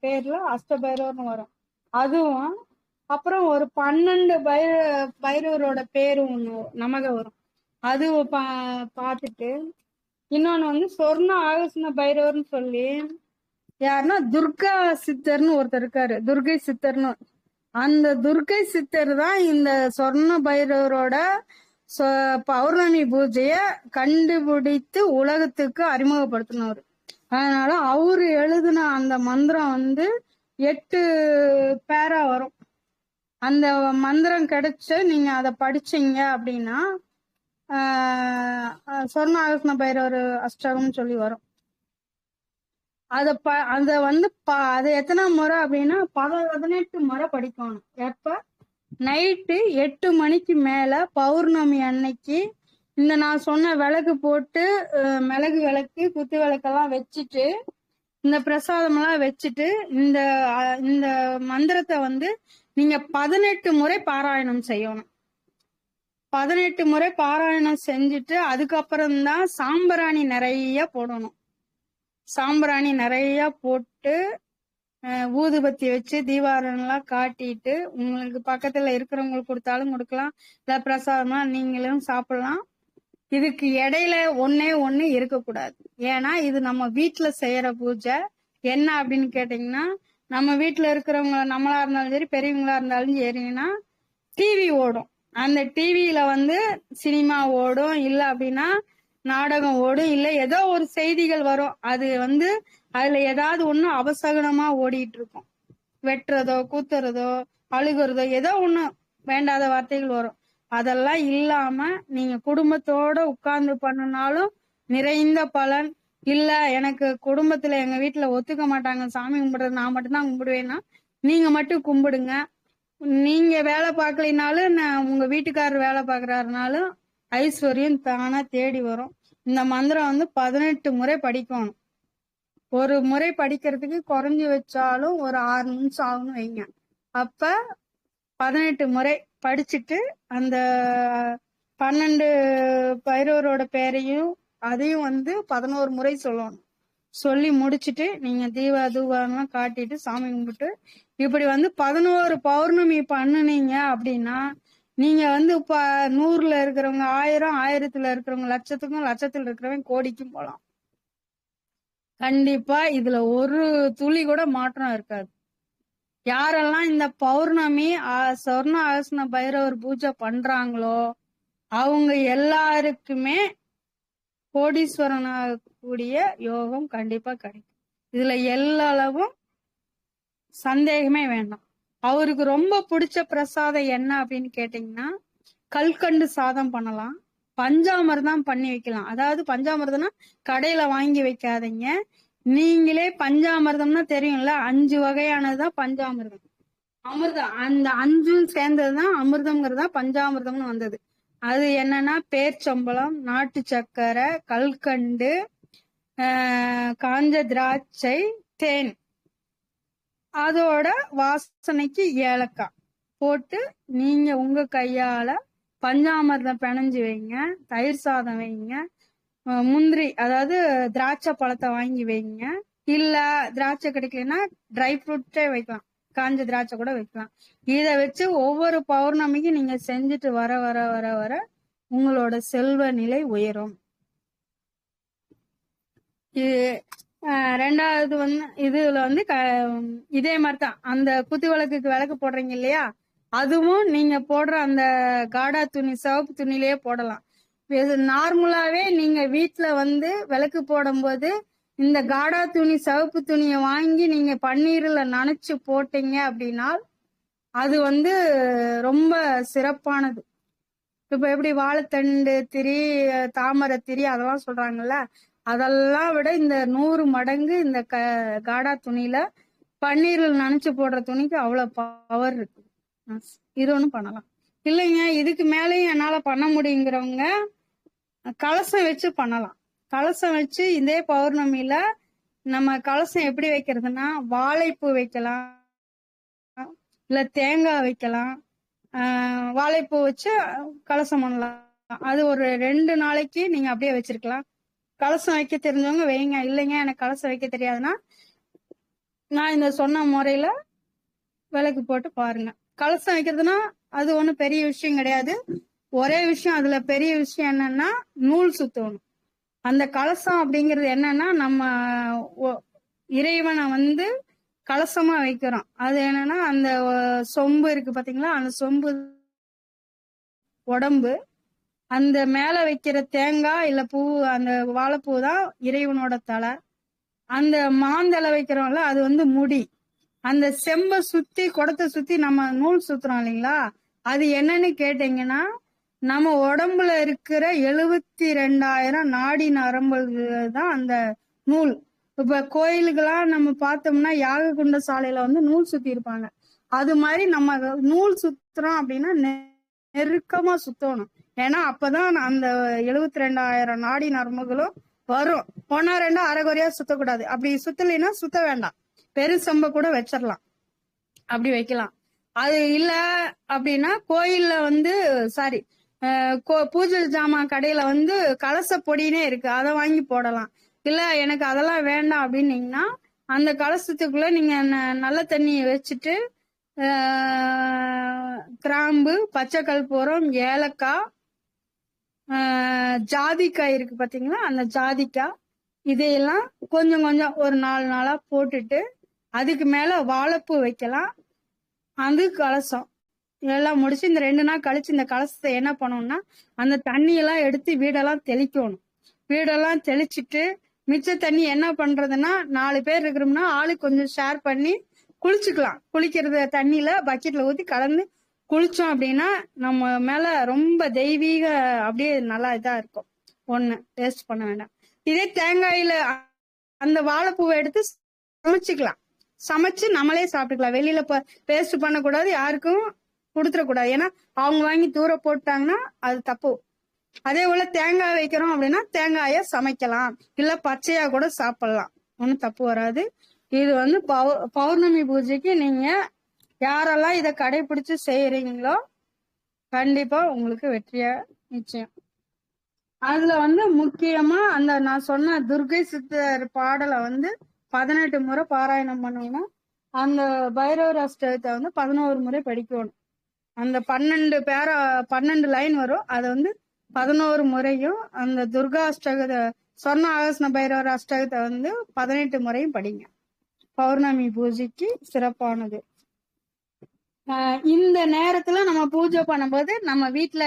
பேர்ல அஷ்ட பைரவர்னு வரும். அதுவும் அப்புறம் ஒரு 12 பைரவரோட பேரும் ஒண்ணு நமக்கு வரும். அது பார்த்துட்டு இன்னொன்னு வந்து சொர்ண ஆகர்ஷண பைரவர்னு சொல்லி யாருன்னா துர்கா சித்தர்னு ஒருத்தர் இருக்காரு, துர்கை சித்தர்னு. அந்த துர்கை சித்தர் தான் இந்த சொர்ண பைரவரோட பௌர்ணமி பூஜைய கண்டுபிடித்து உலகத்துக்கு அறிமுகப்படுத்தினவர். அதனால அவரு எழுதின அந்த மந்திரம் வந்து 8 பேரா வரும். அந்த மந்திரம் கிடைச்சு நீங்க அதை படிச்சீங்க அப்படின்னா சொர்ண ஆகர்ஷண பைரவர் அஷ்டகம்னு சொல்லி வரும். அத வந்து அது எத்தனை முறை அப்படின்னா 18 முறை படிக்கணும். எப்ப நைட்டு 8 மணிக்கு மேல பௌர்ணமி அன்னைக்கு இந்த நான் சொன்ன விளக்கு போட்டு மிளகு விளக்கு குத்து விளக்கெல்லாம் வச்சுட்டு இந்த பிரசாதம் எல்லாம் வச்சுட்டு இந்த மந்திரத்தை வந்து நீங்க 18 முறை பாராயணம் செய்யணும். 18 முறை பாராயணம் செஞ்சுட்டு அதுக்கப்புறம் தான் சாம்பிராணி நிறைய போடணும். சாம்பிராணி நிறைய போட்டு ஊதுபத்தி வச்சு தீபாவளி காட்டிட்டு உங்களுக்கு பக்கத்துல இருக்கிறவங்களுக்கு கொடுத்தாலும் கொடுக்கலாம், இல்ல பிரசாதமா நீங்களும் சாப்பிடலாம். இதுக்கு இடையில ஒண்ணு இருக்கக்கூடாது. ஏன்னா இது நம்ம வீட்டுல செய்யற பூஜை. என்ன அப்படின்னு கேட்டீங்கன்னா, நம்ம வீட்டுல இருக்கிறவங்க நம்மளா இருந்தாலும் சரி பெரியவங்களா இருந்தாலும் சரிங்கன்னா டிவி ஓடும். அந்த டிவியில வந்து சினிமா ஓடும், இல்ல அப்படின்னா நாடகம் ஓடும், இல்ல ஏதோ ஒரு செய்திகள் வரும். அது வந்து அதுல ஏதாவது ஒண்ணு அபசகனமா ஓடிட்டு இருக்கும். வெட்டுறதோ கூத்துறதோ அழுகுறதோ ஏதோ ஒண்ணு வேண்டாத வார்த்தைகள் வரும். அதெல்லாம் இல்லாம நீங்க குடும்பத்தோட உட்கார்ந்து பண்ணினாலும் நிறைந்த பலன். இல்ல எனக்கு குடும்பத்துல எங்க வீட்டுல ஒத்துக்க மாட்டாங்க சாமி கும்பிடுறது, நான் மட்டும்தான் கும்பிடுவேன்னா நீங்க மட்டும் கும்பிடுங்க. நீங்க வேலை பார்க்கலினாலும் உங்க வீட்டுக்காரர் வேலை பார்க்கறாருனாலும் ஐஸ்வர்யம் தானா தேடி வரும். இந்த மந்திரம் வந்து 18 முறை படிக்கணும். ஒரு முறை படிக்கிறதுக்கு குறைஞ்சு வச்சாலும் ஒரு 6 நிமிஷம் ஆகும்னு வைங்க. அப்ப 18 முறை படிச்சுட்டு அந்த 12 பைரவரோட பேரையும் அதையும் வந்து 11 முறை சொல்லணும். சொல்லி முடிச்சுட்டு நீங்க தூபம் காட்டிட்டு சாமி கும்பிட்டு இப்படி வந்து 11 பௌர்ணமி பண்ணுனீங்க அப்படின்னா நீங்க வந்து இப்ப 100ல இருக்கிறவங்க 1000, 1000த்துல இருக்கிறவங்க லட்சத்துக்கும், லட்சத்துல இருக்கிறவங்க கோடிக்கும் போலாம். கண்டிப்பா இதுல ஒரு துளி கூட மாற்றம் இருக்காது. யாரெல்லாம் இந்த பௌர்ணமி சொர்ண ஆசன பைரவர் பூஜை பண்றாங்களோ அவங்க எல்லாருக்குமே கோடீஸ்வரன் கூடிய யோகம் கண்டிப்பா கிடைக்கும். இதுல எல்லா அளவும் சந்தேகமே வேண்டாம். அவருக்கு ரொம்ப பிடிச்ச பிரசாதம் என்ன அப்படின்னு கேட்டீங்கன்னா, கல்கண்டு சாதம் பண்ணலாம், பஞ்சாமிர்தம் பண்ணி வைக்கலாம். அதாவது பஞ்சாமிர்தம்னா கடையில வாங்கி வைக்காதீங்க, நீங்களே பஞ்சாமிர்தம்னா தெரியும்ல, 5 வகையானதுதான் பஞ்சாமிர்தம். அமிர்தம் அந்த 5ம் சேர்ந்ததுதான் அமிர்தம்ங்கிறதா பஞ்சாமிர்தம்னு வந்தது. அது என்னன்னா பேர்ச்சம்பழம், நாட்டு சர்க்கரை, கல்கண்டு, காஞ்ச திராட்சை, தேன், அதோட வாசனைக்கு ஏலக்காய் போட்டு நீங்க உங்க கையால பஞ்சாமிர்தம் பிணைஞ்சு வைங்க, தயிர் சாதம் வைங்க, முந்திரி அதாவது திராட்சை பழத்தை வாங்கி வைங்க, இல்ல திராட்சை கிடைக்கலன்னா ட்ரை ஃப்ரூட்டே வைக்கலாம், காஞ்ச திராட்சை கூட வைக்கலாம். இத வச்சு ஒவ்வொரு பௌர்ணமிக்கு நீங்க செஞ்சுட்டு வர வர வர வர உங்களோட செல்வ நிலை உயரும். ரெண்டாவது வந்து இதுல வந்து இதே மாதிரிதான் அந்த குத்து விளக்குக்கு விளக்கு போடுறீங்க இல்லையா, அதுவும் நீங்க போடுற அந்த காடா துணி சிவப்பு துணிலேயே போடலாம். நார்மலாவே நீங்க வீட்டுல வந்து விளக்கு போடும்போது இந்த காடா துணி சிவப்பு துணியை வாங்கி நீங்க பன்னீர்ல நனைச்சு போட்டீங்க அப்படின்னா அது வந்து ரொம்ப சிறப்பானது. இப்ப எப்படி வாழைத்தண்டு திரி, தாமரை திரி அதெல்லாம் சொல்றாங்கல்ல, அதெல்லாம் விட இந்த 100 மடங்கு இந்த காடா துணியில பன்னீரில் நனைச்சு போடுற துணிக்கு அவ்வளவு பவர் இருக்கு. இது ஒண்ணும் பண்ணலாம். இல்லைங்க இதுக்கு மேலேயும் என்னால பண்ண முடியுங்கிறவங்க கலசம் வச்சு பண்ணலாம். கலசம் வச்சு இதே பௌர்ணமியில நம்ம கலசம் எப்படி வைக்கிறதுனா, வாழைப்பூ வைக்கலாம், இல்ல தேங்காய் வைக்கலாம், வாழைப்பூ வச்சு கலசம் பண்ணலாம். அது ஒரு 2 நாளைக்கு நீங்க அப்படியே வச்சிருக்கலாம். கலசம் வைக்க தெரிஞ்சவங்க வைங்க, இல்லைங்க எனக்கு கலசம் வைக்க தெரியாதுன்னா நான் இந்த சொன்ன முறையில விளக்கு போட்டு பாருங்க. கலசம் வைக்கிறதுனா அது ஒண்ணும் பெரிய விஷயம் கிடையாது. ஒரே விஷயம், அதுல பெரிய விஷயம் என்னன்னா நூல் சுத்தணும். அந்த கலசம் அப்படிங்கிறது என்னன்னா நம்ம இறைவனை வந்து கலசமா வைக்கிறோம். அது என்னன்னா அந்த சொம்பு இருக்கு பாத்தீங்களா, அந்த சொம்பு உடம்பு, அந்த மேல வைக்கிற தேங்காய் இல்ல பூ, அந்த வாழைப்பூ தான் இறைவனோட தலை. அந்த மாந்தலை வைக்கிறோம்ல அது வந்து முடி. அந்த செம்ப சுத்தி குடத்தை சுத்தி நம்ம நூல் சுத்துறோம் இல்லைங்களா, அது என்னன்னு கேட்டீங்கன்னா நம்ம உடம்புல இருக்கிற 72,000 நாடி நரம்புகள் தான் அந்த நூல். இப்ப கோயிலுக்கெல்லாம் நம்ம பார்த்தோம்னா யாக குண்ட சாலையில வந்து நூல் சுத்தி இருப்பாங்க. அது மாதிரி நம்ம நூல் சுத்துறோம் அப்படின்னா நெருக்கமா சுத்தணும். ஏன்னா அப்பதான் அந்த 72,000 நாடி நரம்புகளும் வரும். ஒன்னா ரெண்டா அரைகுறையா சுத்தக்கூடாது. அப்படி சுத்தலைன்னா சுத்த வேண்டாம், பெருசம்ப கூட வச்சிடலாம், அப்படி வைக்கலாம். அது இல்ல அப்படின்னா கோயில்ல வந்து சாரி பூஜை ஜாமான் கடையில வந்து கலச பொடினே இருக்கு, அதை வாங்கி போடலாம். இல்ல எனக்கு அதெல்லாம் வேண்டாம் அப்படின்னீங்கன்னா அந்த கலசத்துக்குள்ள நீங்க நல்ல தண்ணியை வச்சுட்டு கிராம்பு, பச்சை கற்பூரம், ஏலக்காய், ஜாதிக்காய் இருக்கு பாத்தீங்களா, அந்த ஜாதிக்காய் இதையெல்லாம் கொஞ்சம் கொஞ்சம் ஒரு 4 நாளா போட்டுட்டு அதுக்கு மேல வாழைப்பூ வைக்கலாம். அது கலசம் எல்லாம் முடிச்சு இந்த 2 நாள் கழிச்சு இந்த கலசத்தை என்ன பண்ணணும்னா அந்த தண்ணியெல்லாம் எடுத்து வீடெல்லாம் தெளிக்கணும். வீடெல்லாம் தெளிச்சுட்டு மிச்ச தண்ணி என்ன பண்றதுன்னா 4 பேர் இருக்கிறோம்னா ஆளுக்கு கொஞ்சம் ஷேர் பண்ணி குளிச்சுக்கலாம். குளிக்கிறது தண்ணியில பக்கெட்ல ஊத்தி கலந்து குளிச்சோம் அப்படின்னா நம்ம மேல ரொம்ப தெய்வீக அப்படியே நல்லா இதா இருக்கும். ஒண்ணு வேஸ்ட் பண்ண வேண்டாம். இதே தேங்காயில அந்த வாழைப்பூவை எடுத்து சமைச்சுக்கலாம். சமைச்சு நம்மளே சாப்பிட்டுக்கலாம். வெளியில வேஸ்ட் பண்ணக்கூடாது, யாருக்கும் கொடுத்துடக்கூடாது. ஏன்னா அவங்க வாங்கி தூர போட்டாங்கன்னா அது தப்பு. அதே போல தேங்காய் வைக்கிறோம் அப்படின்னா தேங்காய சமைக்கலாம், இல்ல பச்சையா கூட சாப்பிடலாம், ஒன்னும் தப்பு வராது. இது வந்து பௌர்ணமி பூஜைக்கு நீங்க யாரெல்லாம் இதை கடைபிடிச்சு செய்யறீங்களோ கண்டிப்பா உங்களுக்கு வெற்றியா நிச்சயம். அதுல வந்து முக்கியமா அந்த நான் சொன்ன துர்கை சித்தர் பாடலை வந்து 18 முறை பாராயணம் பண்ணணும். அந்த பைரவர் அஷ்டகத்தை வந்து 11 முறை படிக்கணும். அந்த 12 லைன் வரும், அதை வந்து 11 முறையும் அந்த துர்கா அஷ்டகத்தை சொர்ண ஆகர்ஷ்ண பைரவர் அஷ்டகத்தை வந்து 18 முறையும் படிங்க. பௌர்ணமி பூஜைக்கு சிறப்பானது. இந்த நேரத்துல நம்ம பூஜை பண்ணும்போது நம்ம வீட்டுல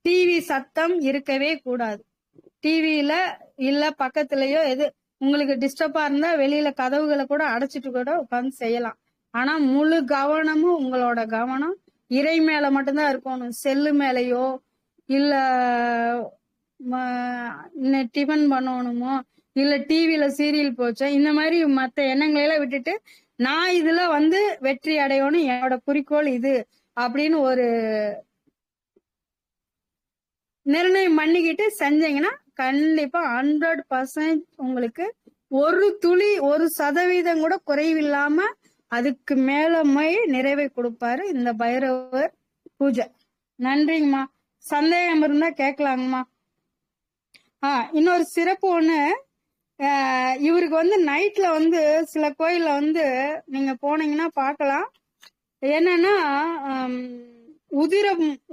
டிவி சத்தம் இருக்கவே கூடாது. டிவியில இல்ல பக்கத்துலயோ எது உங்களுக்கு டிஸ்டர்பா இருந்தா வெளியில கதவுகளை கூட அடைச்சிட்டு கூட உட்காந்து செய்யலாம். ஆனா முழு கவனமும் உங்களோட கவனம் இறை மேல மட்டும்தான் இருக்கணும். செல்லு மேலயோ இல்ல டிஃபன் பண்ணணுமோ இல்ல டிவில சீரியல் போச்சோ இந்த மாதிரி மத்த எண்ணங்களையெல்லாம் விட்டுட்டு நான் இதுல வந்து வெற்றி அடையணும், என்னோட குறிக்கோள் இது அப்படின்னு ஒரு நிர்ணயம் பண்ணிக்கிட்டு செஞ்சீங்கன்னா கண்டிப்பா 100% உங்களுக்கு ஒரு துளி 1% கூட குறைவில்லாம அதுக்கு மேலமே நிறைவை கொடுப்பாரு இந்த பைரவர் பூஜை. நன்றிங்கம்மா. சந்தேகம் இருந்தா கேட்கலாங்கம்மா. இன்னொரு சிறப்பு ஒண்ணு, இவருக்கு வந்து நைட்ல வந்து சில கோயில்ல வந்து நீங்க போனீங்கன்னா பார்க்கலாம். என்னன்னா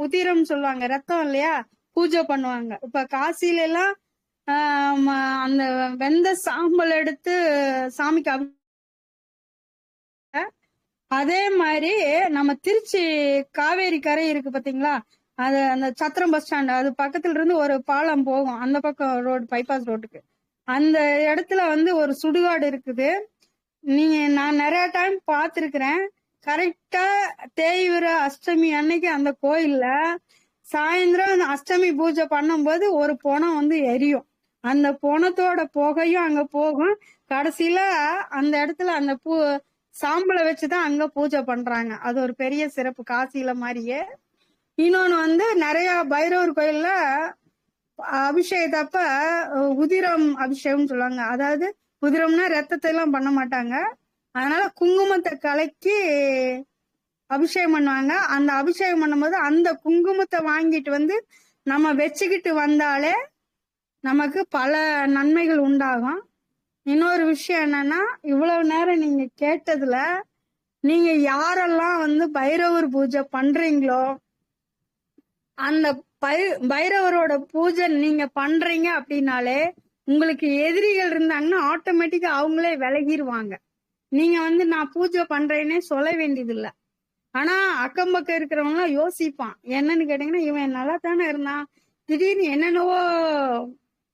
உதிரம் சொல்லுவாங்க, ரத்தம் இல்லையா, பூஜை பண்ணுவாங்க. இப்ப காசில எல்லாம் அந்த வெந்த சாம்பல் எடுத்து சாமிக்கு அதே மாதிரி நம்ம திருச்சி காவேரி கரை இருக்கு பாத்தீங்களா, அது அந்த சத்திரம் பஸ் ஸ்டாண்ட் அது பக்கத்துல இருந்து ஒரு பாலம் போகும் அந்த பக்கம் ரோடு, பைபாஸ் ரோட்டுக்கு அந்த இடத்துல வந்து ஒரு சுடுகாடு இருக்குது. நான் நிறைய டைம் பார்த்திருக்கிறேன். கரெக்டா தேய்விர அஷ்டமி அன்னைக்கு அந்த கோயில்ல சாயந்தரம் அந்த அஷ்டமி பூஜை பண்ணும்போது ஒரு பொணம் வந்து எரியும். அந்த பொணத்தோட புகையும் அங்க போகும். கடைசியில அந்த இடத்துல அந்த சாம்பலை வச்சுதான் அங்க பூஜை பண்றாங்க. அது ஒரு பெரிய சிறப்பு காசியில மாதிரியே. இன்னொன்னு வந்து நிறைய பைரவர் கோயில்ல அபிஷேகத்தப்ப உதிரம் அபிஷேகம் சொல்லுவாங்க. அதாவது உதிரம்னா ரத்தத்தை எல்லாம் பண்ண மாட்டாங்க, அதனால குங்குமத்தை கலக்கி அபிஷேகம் பண்ணுவாங்க. அந்த அபிஷேகம் பண்ணும்போது அந்த குங்குமத்தை வாங்கிட்டு வந்து நம்ம வச்சுக்கிட்டு வந்தாலே நமக்கு பல நன்மைகள் உண்டாகும். இன்னொரு விஷயம் என்னன்னா, இவ்வளவு நேரம் நீங்க கேட்டதுல நீங்க யாரெல்லாம் வந்து பைரவர் பூஜை பண்றீங்களோ அந்த பைரவரோட பூஜை நீங்க பண்றீங்க அப்படின்னாலே உங்களுக்கு எதிரிகள் இருந்தாங்கன்னா ஆட்டோமேட்டிக்கா அவங்களே விலகிடுவாங்க. நீங்க வந்து நான் பூஜை பண்றேன்னே சொல்ல வேண்டியது இல்ல. ஆனா அக்கம் பக்கம் இருக்கிறவங்க யோசிப்பான், என்னன்னு கேட்டீங்கன்னா இவன் நல்லா தானே இருந்தான், திடீர்னு என்னென்னவோ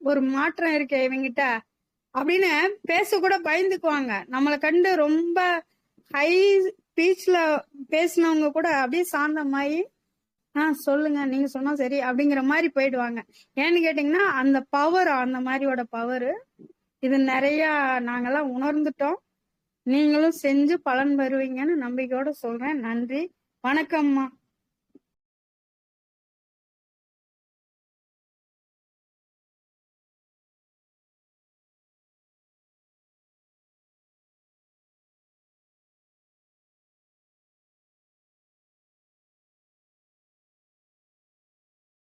ஒரு மாற்றம் இருக்கு இவங்கிட்ட அப்படின்னு பேச கூட பயந்துக்குவாங்க. நம்மளை கண்டு ரொம்ப ஹை பீச்ல பேசினவங்க கூட அப்படியே சாந்தமாயி சொல்லுங்க நீங்க சொன்னா சரி அப்படிங்கிற மாதிரி போயிடுவாங்க. ஏன்னு கேட்டீங்கன்னா அந்த பவர், அந்த மாதிரியோட பவர் இது நிறைய நாங்கெல்லாம் உணர்ந்துட்டோம். நீங்களும் செஞ்சு பலன் பெறுவீங்கன்னு நம்பிக்கையோட சொல்றேன். நன்றி, வணக்கம்மா.